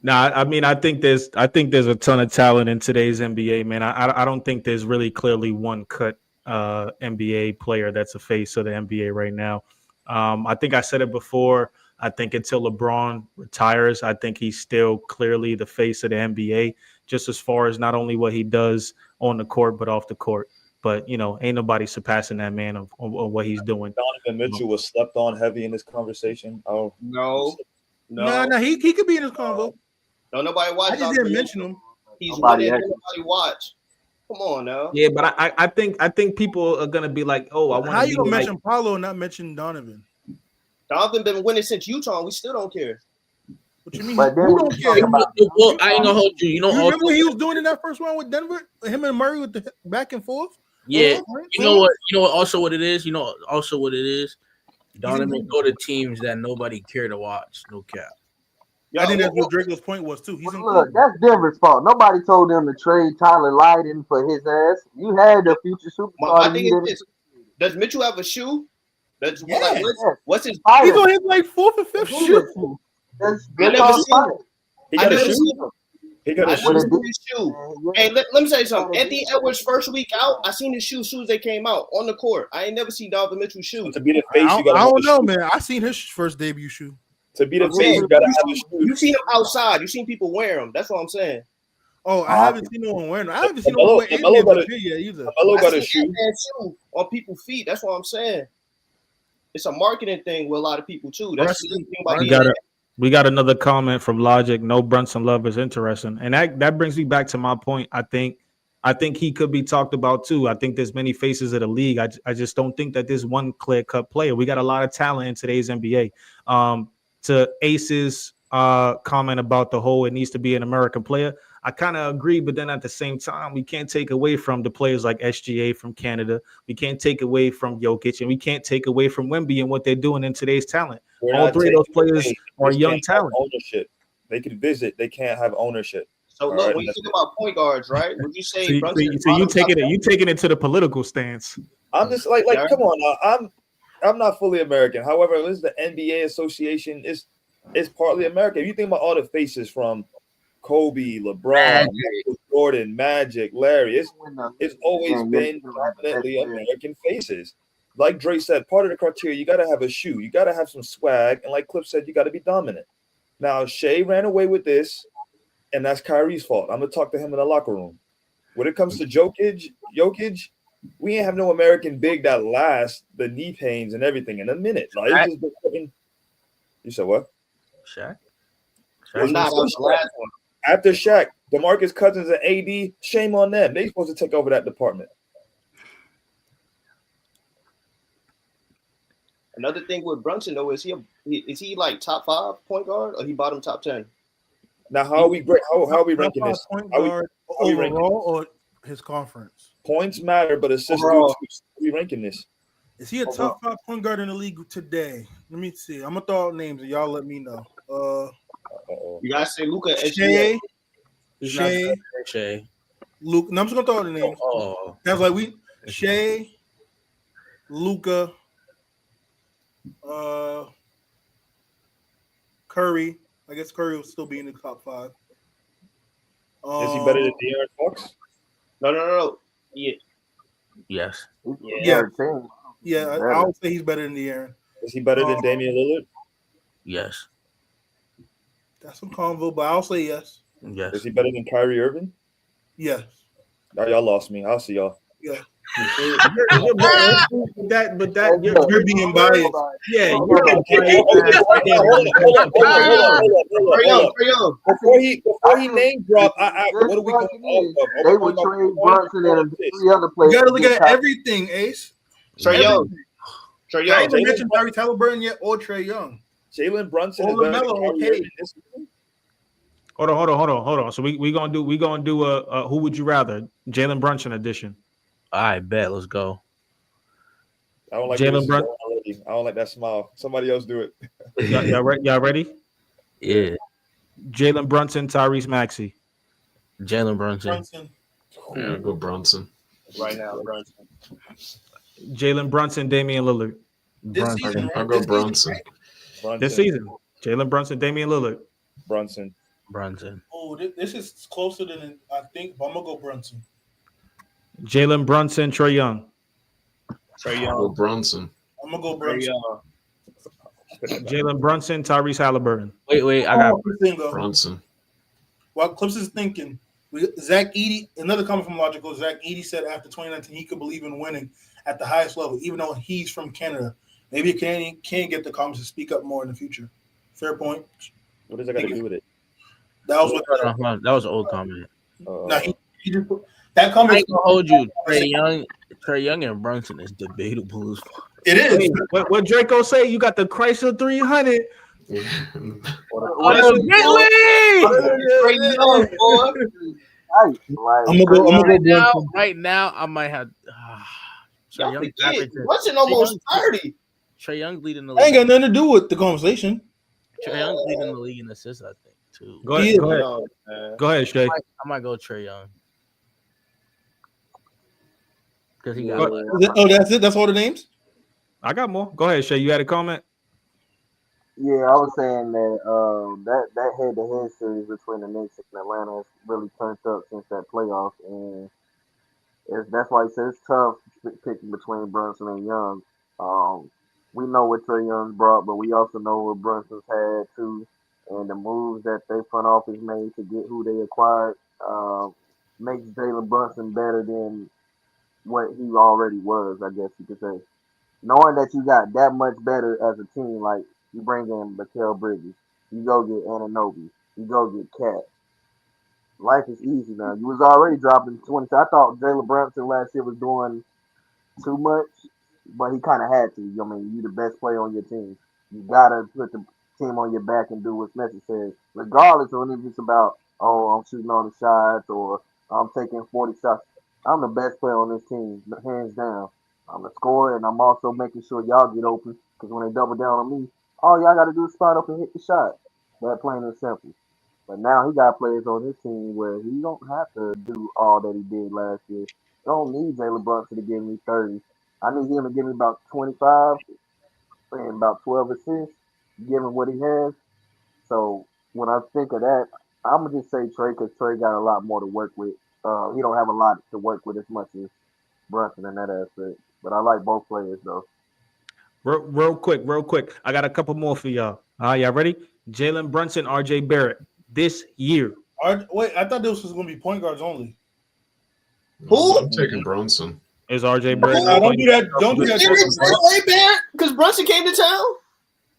Nah, I mean, I think there's a ton of talent in today's NBA, man. I don't think there's really clearly one cut NBA player that's a face of the NBA right now. I think I said it before. I think until LeBron retires, I think he's still clearly the face of the NBA, just as far as not only what he does on the court, but off the court. But, ain't nobody surpassing that man of what he's doing. Donovan Mitchell was slept on heavy in this conversation. Oh, No. No, he could be in this convo. Don't nobody watch. I just didn't mention him. He's winning. Nobody watch. Come on now. Yeah, but I think people are gonna be like, oh, I want. How you gonna mention Paulo and not mention Donovan? Donovan been winning since Utah. We still don't care. What you mean? Who don't care? Well, I ain't gonna hold you. You know, remember what he was doing in that first round with Denver? Him and Murray with the back and forth. Yeah, you know what? Also what it is. Donovan go to teams that nobody care to watch. No cap. I think that's what Draco's point was too. He's Look, that's Denver's fault. Nobody told them to trade Tyler Lydon for his ass. You had the future superstar. I think it's this. Does Mitchell have a shoe? That's Yeah. like, what's his? He's on his like fourth or fifth shoe. I never seen him. He I got a never shoe. seen him. He got I a never shoe. seen his shoe. Hey, let me say something. Anthony Edwards' first week out, I seen his shoes soon as they came out on the court. I ain't never seen Donovan Mitchell's shoes. To be the face, I you gotta have don't a know, shoe. man. I seen his first debut shoe. To be the face, you gotta have a shoe. You seen him outside. You seen people wear them. That's what I'm saying. Oh, I haven't seen no one wearing them. I haven't seen no one wear any LaMelo of got the yet either. LaMelo got I a seen shoe. that shoe on people's feet. That's what I'm saying. It's a marketing thing with a lot of people too. That's the thing about the We got another comment from Logic. No Brunson Love is interesting, and that brings me back to my point. I think he could be talked about too. I think there's many faces of the league. I just don't think that there's one clear cut player. We got a lot of talent in today's NBA. To Ace's comment about the whole it needs to be an American player, I kind of agree, but then at the same time, we can't take away from the players like SGA from Canada. We can't take away from Jokic, and we can't take away from Wemby and what they're doing in today's talent. All three of those players are young talent. Ownership. They can visit. They can't have ownership. So look, when you think about point guards, right? Would you say So you taking it to the political stance? I'm just like come on now. I'm not fully American. However, this is the NBA association. It's partly American. If you think about all the faces from Kobe, LeBron, Michael Jordan, Magic, Larry, it's always been dominantly American faces. Like Dre said, part of the criteria, you got to have a shoe. You got to have some swag. And like Cliff said, you got to be dominant. Now, Shea ran away with this, and that's Kyrie's fault. I'm going to talk to him in the locker room. When it comes to Jokic, we ain't have no American big that lasts the knee pains and everything in a minute. Like, it's just been fucking... You said what? Shaq? I'm not on the last one. After Shaq, DeMarcus Cousins and AD, shame on them. They supposed to take over that department. Another thing with Brunson though is he like top 5 point guard or he bottom top 10? Now how are we ranking this? Point How guard we ranking overall or his conference? Points matter, but assists do Overall. too. How we ranking this? Is he a top 5 point guard in the league today? Let me see. I'm gonna throw out names and y'all let me know. You gotta say Luka Shea, Shea, Luke. No, I'm just gonna throw out the names. Oh, That's like Shea, Luka, Curry. I guess Curry will still be in the top 5. Is he better than De'Aaron Fox? No. Yeah. yes. Yeah. I would say he's better than De'Aaron. Is he better than Damian Lillard? Yes. That's some convo, but I'll say yes. Yes. Is he better than Kyrie Irving? Yes. Oh, y'all lost me. I'll see y'all. Yeah. But you're being biased. Yeah, Before he name drop, what are we going off of? They would trade Brunson and 3 other players. You got to look at everything, Ace. Trey Young. I ain't even mentioned Tyrese Halliburton yet or Trey Young. Jalen Brunson or LaMelo. Okay. Hold on. So we gonna do a who would you rather Jalen Brunson edition. All right, bet. Let's go. I don't like Jalen Brunson. I don't like that smile. Somebody else do it. Y'all ready? Yeah. Jalen Brunson, Tyrese Maxey. Jalen Brunson. Yeah, I'll go Brunson. Right now, Brunson. Jalen Brunson, Damian Lillard. Season, right? I'll go Brunson. This season. Jalen Brunson, Damian Lillard. Brunson. Oh, this is closer than I think, but I'm gonna go Brunson. Jalen Brunson, Trey Young. Trey I'll go Brunson. I'm gonna go Brunson. Jalen Brunson, Tyrese Halliburton. Wait, I got Brunson. While Clips is thinking, Zach Edey, another comment from Logical, Zach Edey said after 2019 he could believe in winning at the highest level, even though he's from Canada. Maybe a Canadian can get the comments to speak up more in the future. Fair point. What does that got to do with it? That was what that was an old comment. No, he just put that comment. I ain't gonna hold you. Trey Young and Brunson is debatable as fuck. It is. Hey, what Draco say? You got the Chrysler 300. I'm gonna go right now. I might have. Trey Young Brunson almost 30. Trey Young leading the league. league. Ain't got nothing to do with the conversation. Trey Young leading the league in assists, I think, too. Go ahead, Shay. I might go Trey Young. Because he got. Oh, that's it. That's all the names. I got more. Go ahead, Shay. You had a comment? Yeah, I was saying that that head-to-head series between the Knicks and Atlanta has really turned up since that playoff, and that's why I said it's tough picking between Brunson and Young. We know what Trey Young's brought, but we also know what Brunson's had too, and the moves that they front office made to get who they acquired makes Jalen Brunson better than what he already was, I guess you could say. Knowing that you got that much better as a team, like you bring in Mikal Bridges, you go get Ananobi, you go get Cat. Life is easy now. You was already dropping 20. I thought Jalen Brunson last year was doing too much, but he kind of had to. I mean, you the best player on your team. You gotta put the team on your back and do what's necessary, regardless of if it's about I'm shooting all the shots or I'm taking 40 shots. I'm the best player on this team, hands down. I'm the scorer, and I'm also making sure y'all get open because when they double down on me, all y'all got to do is spot up and hit the shot. That plain and simple. But now he got players on his team where he don't have to do all that he did last year. I don't need Jalen Brunson to give me 30. I need him to give me about 25 and about 12 assists, given what he has. So when I think of that, I'm gonna just say Trey because Trey got a lot more to work with. He don't have a lot to work with as much as Brunson in that aspect. But I like both players though. Real quick. I got a couple more for y'all. All right, y'all ready? Jalen Brunson, RJ Barrett this year. Wait, I thought this was going to be point guards only. Who? I'm taking Brunson. Is RJ Barrett? No, don't do that. Don't do that. RJ Barrett? Because Brunson came to town?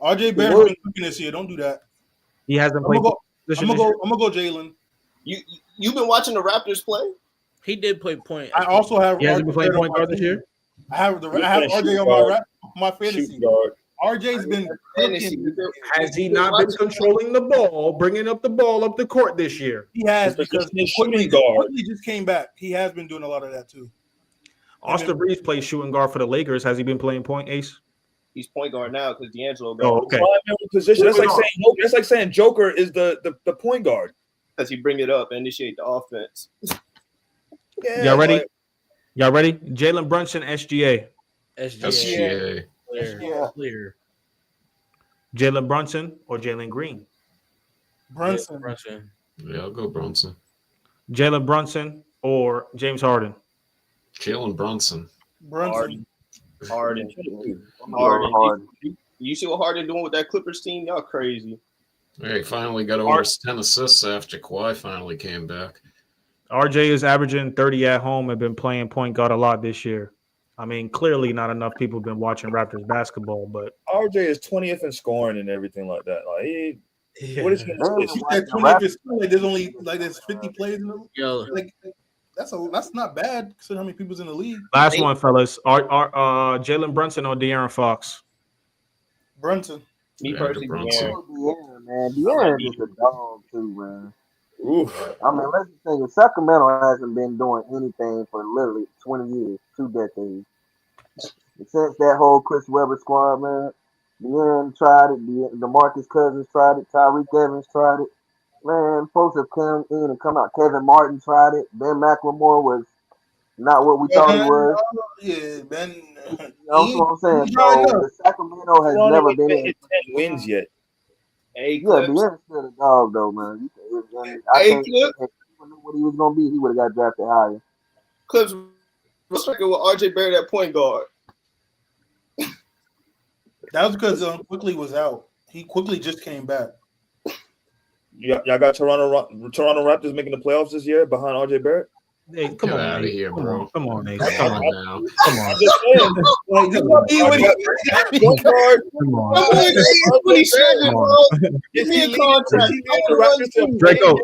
RJ Barrett's been cooking this year. Don't do that. He hasn't I'm played. gonna go Jalen. You've been watching the Raptors play? He did play point. I also have. He hasn't been playing point guard this year. I have RJ on my fantasy. RJ's been cooking. Has he not been controlling the ball, bringing up the ball up the court this year? He has because Quickly just came back. He has been doing a lot of that too. Austin Reeves plays shooting guard for the Lakers. Has he been playing point, Ace? He's point guard now because D'Angelo. Oh, okay. Position. That's like saying Joker is the point guard because he bring it up, initiate the offense. Yeah, y'all ready? Y'all ready? Jalen Brunson, SGA. SGA. Clear. Jalen Brunson or Jalen Green? Brunson. Yeah, I'll go Brunson. Jalen Brunson or James Harden? Jalen Brunson. Harden. You see what Harden doing with that Clippers team? Y'all crazy. Hey, finally got over his 10 assists after Kawhi finally came back. RJ is averaging 30 at home and been playing point guard a lot this year. I mean, clearly not enough people have been watching Raptors basketball, but RJ is 20th in scoring and everything like that. Like, what is he? There's only there's 50 players in the league. That's not bad considering how many people's in the league. Last one, fellas. Jalen Brunson or De'Aaron Fox? Brunson. Me personally, De'Aaron, man. De'Aaron is a dog too, man. Oof. I mean, let's just think. Sacramento hasn't been doing anything for literally 20 years, 2 decades. Since that whole Chris Webber squad, man, De'Aaron tried it. DeMarcus Cousins tried it. Tyreek Evans tried it. Man, folks have come in and come out. Kevin Martin tried it. Ben McLemore was not what we thought he was. Yeah, Ben. You know what I'm saying? So the Sacramento has never been in 10 wins yet. Hey, De'Aaron's still a dog, though, man. I think if people knew what he was going to be, he would have got drafted higher. Clips, what's like with RJ Barrett at point guard? That was because Quickly was out. He quickly just came back. Y'all got Toronto Raptors making the playoffs this year behind RJ Barrett? Hey, come on, out of here, bro. Come on, Nate. Come on now. Come on. Give me a contract.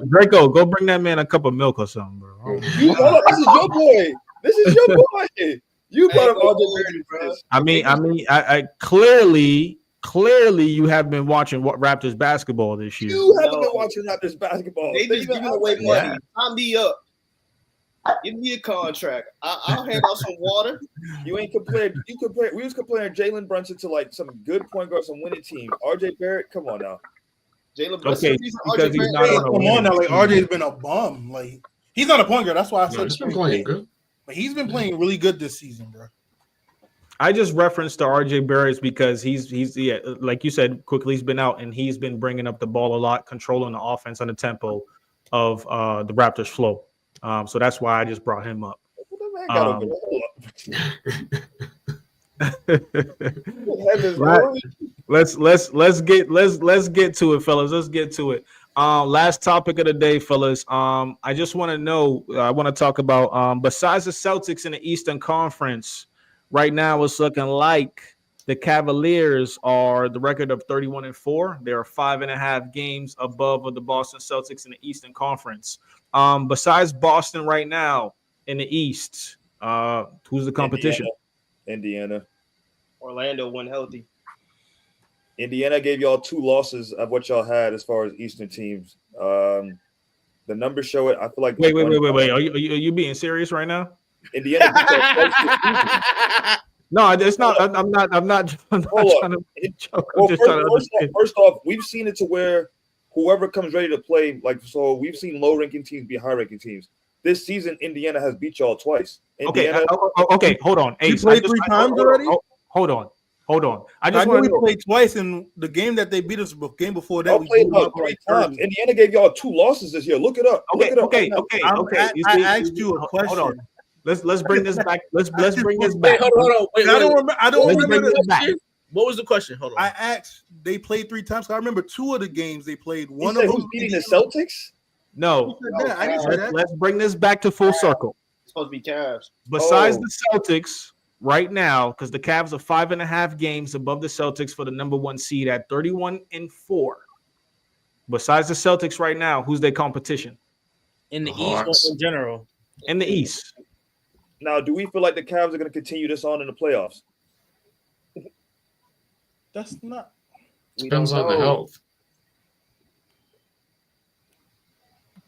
Draco, go bring that man a cup of milk or something, bro. This is your boy. This is your boy. You brought up RJ Barrett. I clearly you have been watching Raptors basketball this year. You haven't been watching Raptors basketball. They just giving away money. Sign me up. Give me a contract. I'll hand out some water. You ain't compared. We was comparing Jalen Brunson to like some good point guard, some winning team. RJ Barrett, come on now. Jalen Brunson. Okay, because he's not on come on now. Like RJ's been a bum. Like he's not a point guard. That's why I said he's been playing good. But he's been playing really good this season, bro. I just referenced to RJ Barrett because he's yeah, like you said, quickly he's been out and he's been bringing up the ball a lot, controlling the offense on the tempo of the Raptors flow. So that's why I just brought him up. Let's get to it, fellas. Let's get to it. Last topic of the day, fellas. I just want to know. I want to talk about besides the Celtics in the Eastern Conference. Right now, it's looking like the Cavaliers are the record of 31-4. They are 5.5 games above of the Boston Celtics in the Eastern Conference. Besides Boston right now in the East, who's the competition? Indiana. Orlando went healthy. Indiana gave y'all 2 losses of what y'all had as far as Eastern teams. The numbers show it. I feel like Wait. Are you being serious right now? Indiana beat y'all twice this season. No, it's not. I'm not trying to joke. Well, first off, we've seen it to where whoever comes ready to play, so we've seen low-ranking teams beat high-ranking teams. This season, Indiana has beat y'all twice. Indiana, okay, hold on. You Ace, played 3 times already? Hold on. I know we played twice in the game that they beat us. Game before that, y'all we played beat them about up 3 like times. 30. Indiana gave y'all 2 losses this year. Look it up. Okay. I asked you a question. Hold on. Let's bring this back. Let's bring this back. Wait, hold on. Wait, I don't Let's remember bring this back. What was the question? Hold on. I asked. They played 3 times. I remember 2 of the games they played. One You said of who's them beating the Celtics? No. I didn't say that. Let's bring this back to full circle. It's supposed to be Cavs. Besides the Celtics, right now, because the Cavs are 5.5 games above the Celtics for the number 1 seed at 31-4. Besides the Celtics right now, who's their competition? In the East or in general? In the East. Now, do we feel like the Cavs are going to continue this on in the playoffs? That's not. Depends on the health.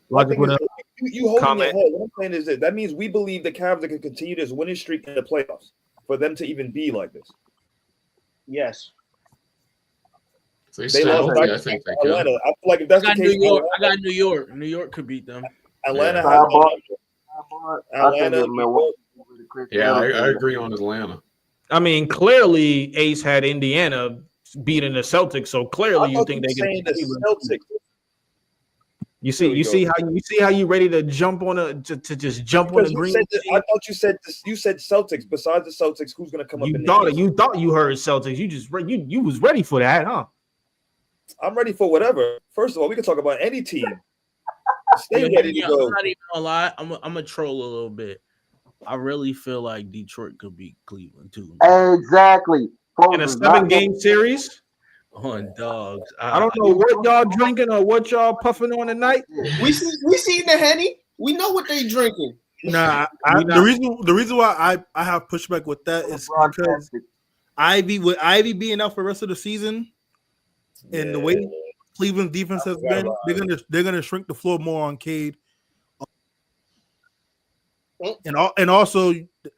Logic with you holding comment. your head. What I'm saying is that means we believe the Cavs are going to continue this winning streak in the playoffs for them to even be like this. Yes. If they stay lost healthy, back I think they Atlanta. can. I feel like if that's the case, New York. I got New York. New York could beat them. Atlanta Yeah. Atlanta. Yeah, I agree on Atlanta. I mean, clearly Ace had Indiana beating the Celtics, so clearly you think they can. The Celtics. You see how you ready to jump on to just jump on the green. I thought you said Celtics. Besides the Celtics, who's going to come up? You thought you heard Celtics. You was ready for that, huh? I'm ready for whatever. First of all, we can talk about any team. Stay ready to go. I'm not even gonna lie. I'm a troll a little bit. I really feel like Detroit could beat Cleveland too. Exactly. In a 7-game series. On dogs. I don't know what y'all drinking or what y'all puffing on tonight. We seen the Henny. We know what they drinking. Nah, the reason why I have pushback with that is because Ivy being out for the rest of the season, and the way Cleveland's defense has been, they're gonna shrink the floor more on Cade, and also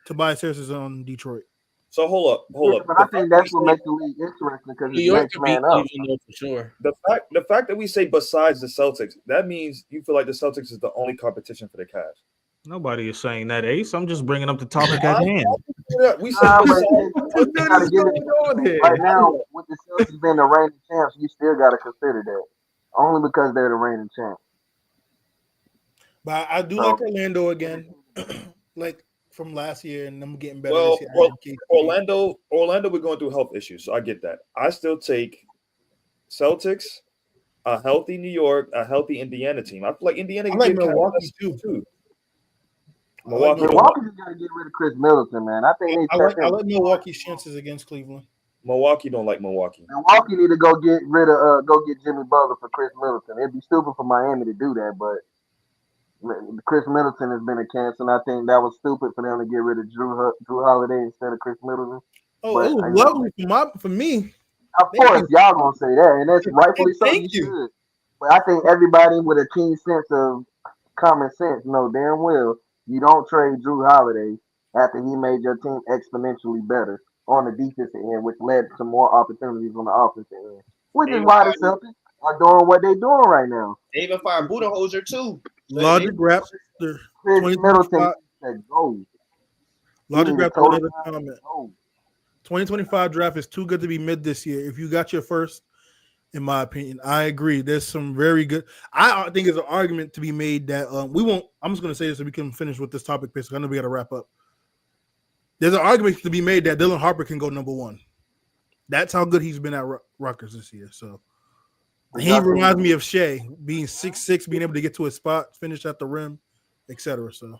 Tobias Harris is on Detroit. So hold up. But I think that's what makes the league interesting because New York next could beat man up. Cleveland for sure. The fact that we say besides the Celtics, that means you feel like the Celtics is the only competition for the Cavs. Nobody is saying that, Ace. I'm just bringing up the topic at hand. We said right now, with the Celtics being the reigning champs, you still got to consider that only because they're the reigning champs. But I do like Orlando again, like from last year, and I'm getting better. Well, this year. Orlando, we're going through health issues, so I get that. I still take Celtics, a healthy New York, a healthy Indiana team. I feel like Indiana. I like Milwaukee too. Milwaukee just got to get rid of Chris Middleton, man. I think I like Milwaukee's chances against Cleveland. Milwaukee don't like Milwaukee. Milwaukee need to go get rid of go get Jimmy Butler for Chris Middleton. It'd be stupid for Miami to do that, but Chris Middleton has been a cancer, and I think that was stupid for them to get rid of Drew Holiday instead of Chris Middleton. Oh, it was lovely for me. Of course, y'all gonna say that, and that's rightfully so. You should. But I think everybody with a keen sense of common sense know damn well you don't trade Drew Holiday after he made your team exponentially better on the defensive end, which led to more opportunities on the offensive end. Which is why the Celtics are doing what they're doing right now. They even fired Budenholzer too. Logic wrapped the Chris Middleton said go. Logic wrapped another comment. 2025 draft is too good to be mid this year. If you got your first, in my opinion, I agree. There's some very good. I think there's an argument to be made that we won't. I'm just going to say this so we can finish with this topic, because I know we got to wrap up. There's an argument to be made that Dylan Harper can go number 1. That's how good he's been at Rutgers this year. So he reminds me of Shea, being 6'6", being able to get to his spot, finish at the rim, etc. So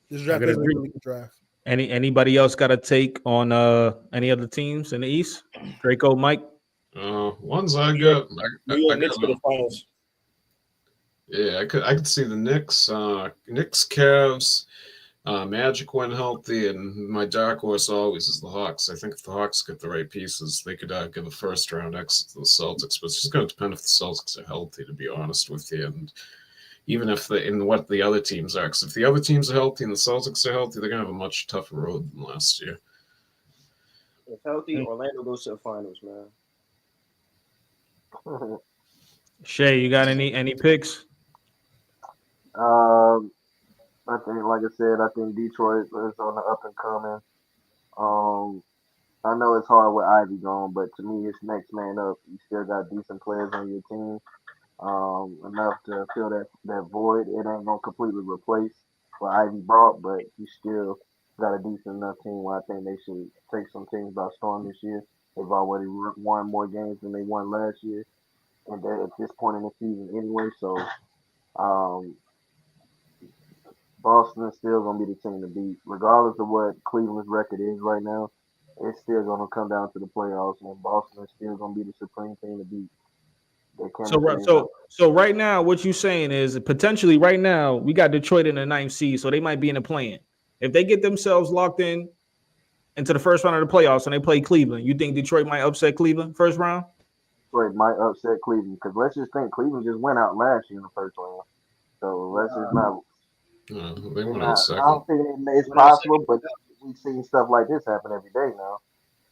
this draft is a really good draft. Anybody else got a take on any other teams in the East? Draco, Mike. Ones I got. New York Knicks for the finals. Yeah, I could see the Knicks, Cavs, Magic when healthy, and my dark horse always is the Hawks. I think if the Hawks get the right pieces, they could give a first round exit to the Celtics. But it's just going to depend if the Celtics are healthy, to be honest with you, and even if what the other teams are. Because if the other teams are healthy and the Celtics are healthy, they're going to have a much tougher road than last year. If healthy, Orlando goes to the finals, man. Shay, you got any picks? I think, like I said, I think Detroit is on the up and coming. I know it's hard with Ivy gone, but to me, it's next man up. You still got decent players on your team, enough to fill that void. It ain't gonna completely replace what Ivy brought, but you still got a decent enough team where I think they should take some teams by storm this year. They've already won more games than they won last year, and they're at this point in the season anyway. So, Boston is still going to be the team to beat. Regardless of what Cleveland's record is right now, it's still going to come down to the playoffs, and Boston is still going to be the supreme team to beat. So right now, what you're saying is potentially right now, we got Detroit in the 9th seed, so they might be in the play-in. If they get themselves locked in into the first round of the playoffs and they play Cleveland, you think Detroit might upset Cleveland first round? Detroit might upset Cleveland, because let's just think Cleveland just went out last year in the first round. So let's just not. They went out second. I don't think it's possible, but we've seen stuff like this happen every day now.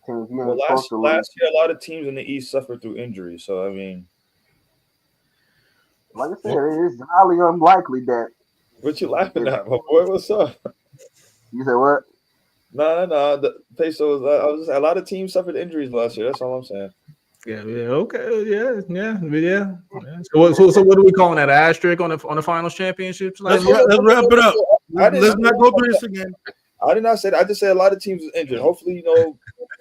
Teams you ain't supposed to lose. Last year, a lot of teams in the East suffered through injury. So I mean, like I said, it is highly unlikely that. What you laughing at, my boy? What's up? You said what? No. The Pesos. I was a lot of teams suffered injuries last year. That's all I'm saying. Yeah. Okay. Yeah. So what are we calling that? An asterisk on the finals championships? Let's wrap it up. Let's not go through this again. I did not say that. I just said a lot of teams are injured. Hopefully,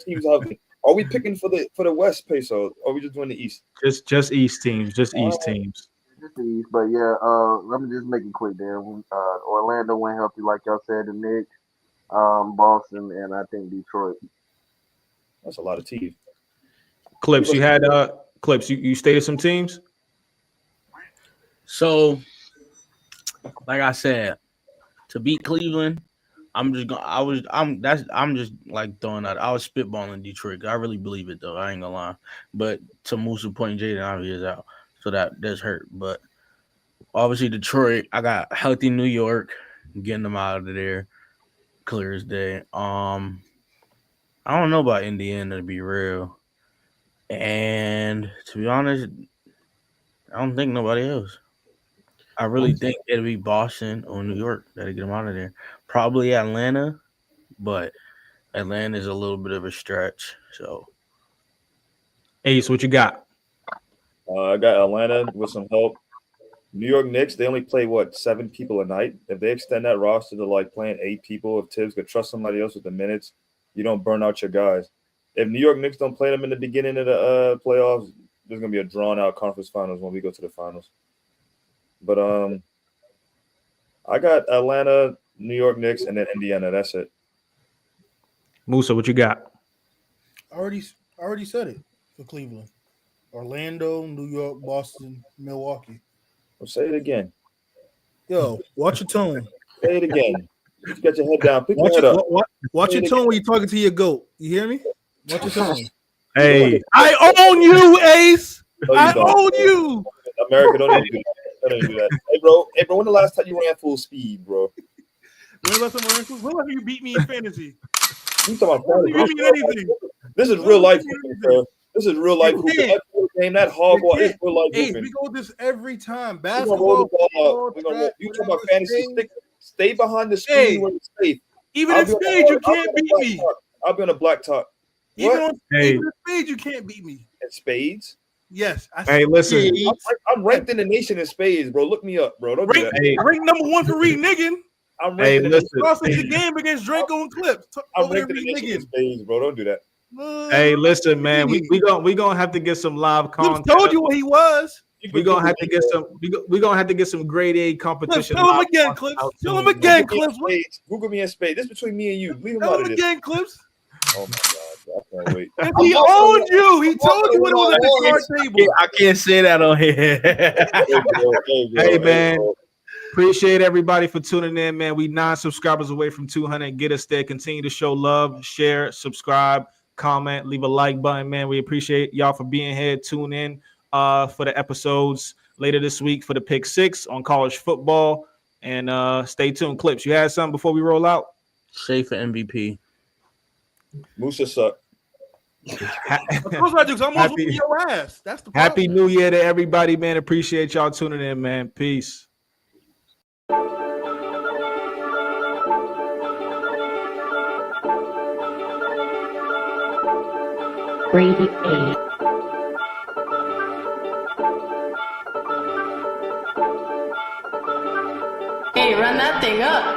teams are. Are we picking for the West, Peso? Or are we just doing the East? Just East teams. Just the East. But yeah, let me just make it quick there. Orlando went healthy, like y'all said. The Knicks, Boston, and I think Detroit. That's a lot of teams. Clips, you had Clips. You stated some teams. So, like I said, to beat Cleveland, I'm just like throwing out. I was spitballing Detroit. I really believe it though. I ain't gonna lie. But to Moosa point, Jaden Ivey is out, so that does hurt. But obviously Detroit, I got healthy New York, getting them out of there, clear as day. I don't know about Indiana, to be real. And to be honest, I don't think nobody else. I really think it'll be Boston or New York that'll get them out of there. Probably Atlanta, but Atlanta is a little bit of a stretch. So, Ace, what you got? I got Atlanta with some help. New York Knicks, they only play 7 people a night. If they extend that roster to playing 8 people, if Tibbs could trust somebody else with the minutes, you don't burn out your guys. If New York Knicks don't play them in the beginning of the playoffs, there's gonna be a drawn-out conference finals when we go to the finals. But I got Atlanta, New York Knicks, and then Indiana. That's it. Musa, what you got? I already said it for Cleveland. Orlando, New York, Boston, Milwaukee. Well, say it again. Yo, watch your tone. Say it again. You get your head down. Pick your head up. Watch your tone when you're talking to your goat. You hear me? Watch your tone. Hey, I own you, Ace. I own you. America, don't even do that. Hey, bro. When the last time you ran full speed, bro? When last time you beat me in fantasy? You talking about you beat me in anything? This is real life, bro. This is real life hooping. That hogwall is real life hooping. We go this every time. Basketball. You talk about fantasy. Stay behind the screen where it's safe. Even in spades, you can't beat me. I'll be on a blacktop. Even What? on Hey. even in spades, you can't beat me. In spades? Yes. Hey, listen. I'm ranked in the nation in spades, bro. Look me up, bro. Don't do that. Rank number one for reneging. I'm Hey, ranked in the listen. Lost the game against Draco and Clips. I'm Over there ranked in the nation in reneging. spades, bro. Don't do that. Hey, listen, man. We gonna have to get some live Clips content. told you what he was. We gonna have to get some. We gonna have to get some grade A competition. Tell him live again, content Clips. out Tell him soon, again, man. Clips. What? Google me in spades. This is between me and you. Leave him Tell out him of this. again, Clips. Oh my god, I can't wait. If he owned you, he told you when it was at the card table. I can't say that on here. Hey, man. Appreciate everybody for tuning in, man. We 9 subscribers away from 200. Get us there. Continue to show love, share, subscribe, comment, leave a like button, man. We appreciate y'all for being here. Tune in for the episodes later this week for the Pick 6 on college football. And stay tuned. Clips, you had something before we roll out? Shea for MVP. Musa suck. Of course I do, because I'm almost whooping your ass. That's the problem. Happy New Year to everybody, man. Appreciate y'all tuning in, man. Peace. Grade A. Hey, run that thing up.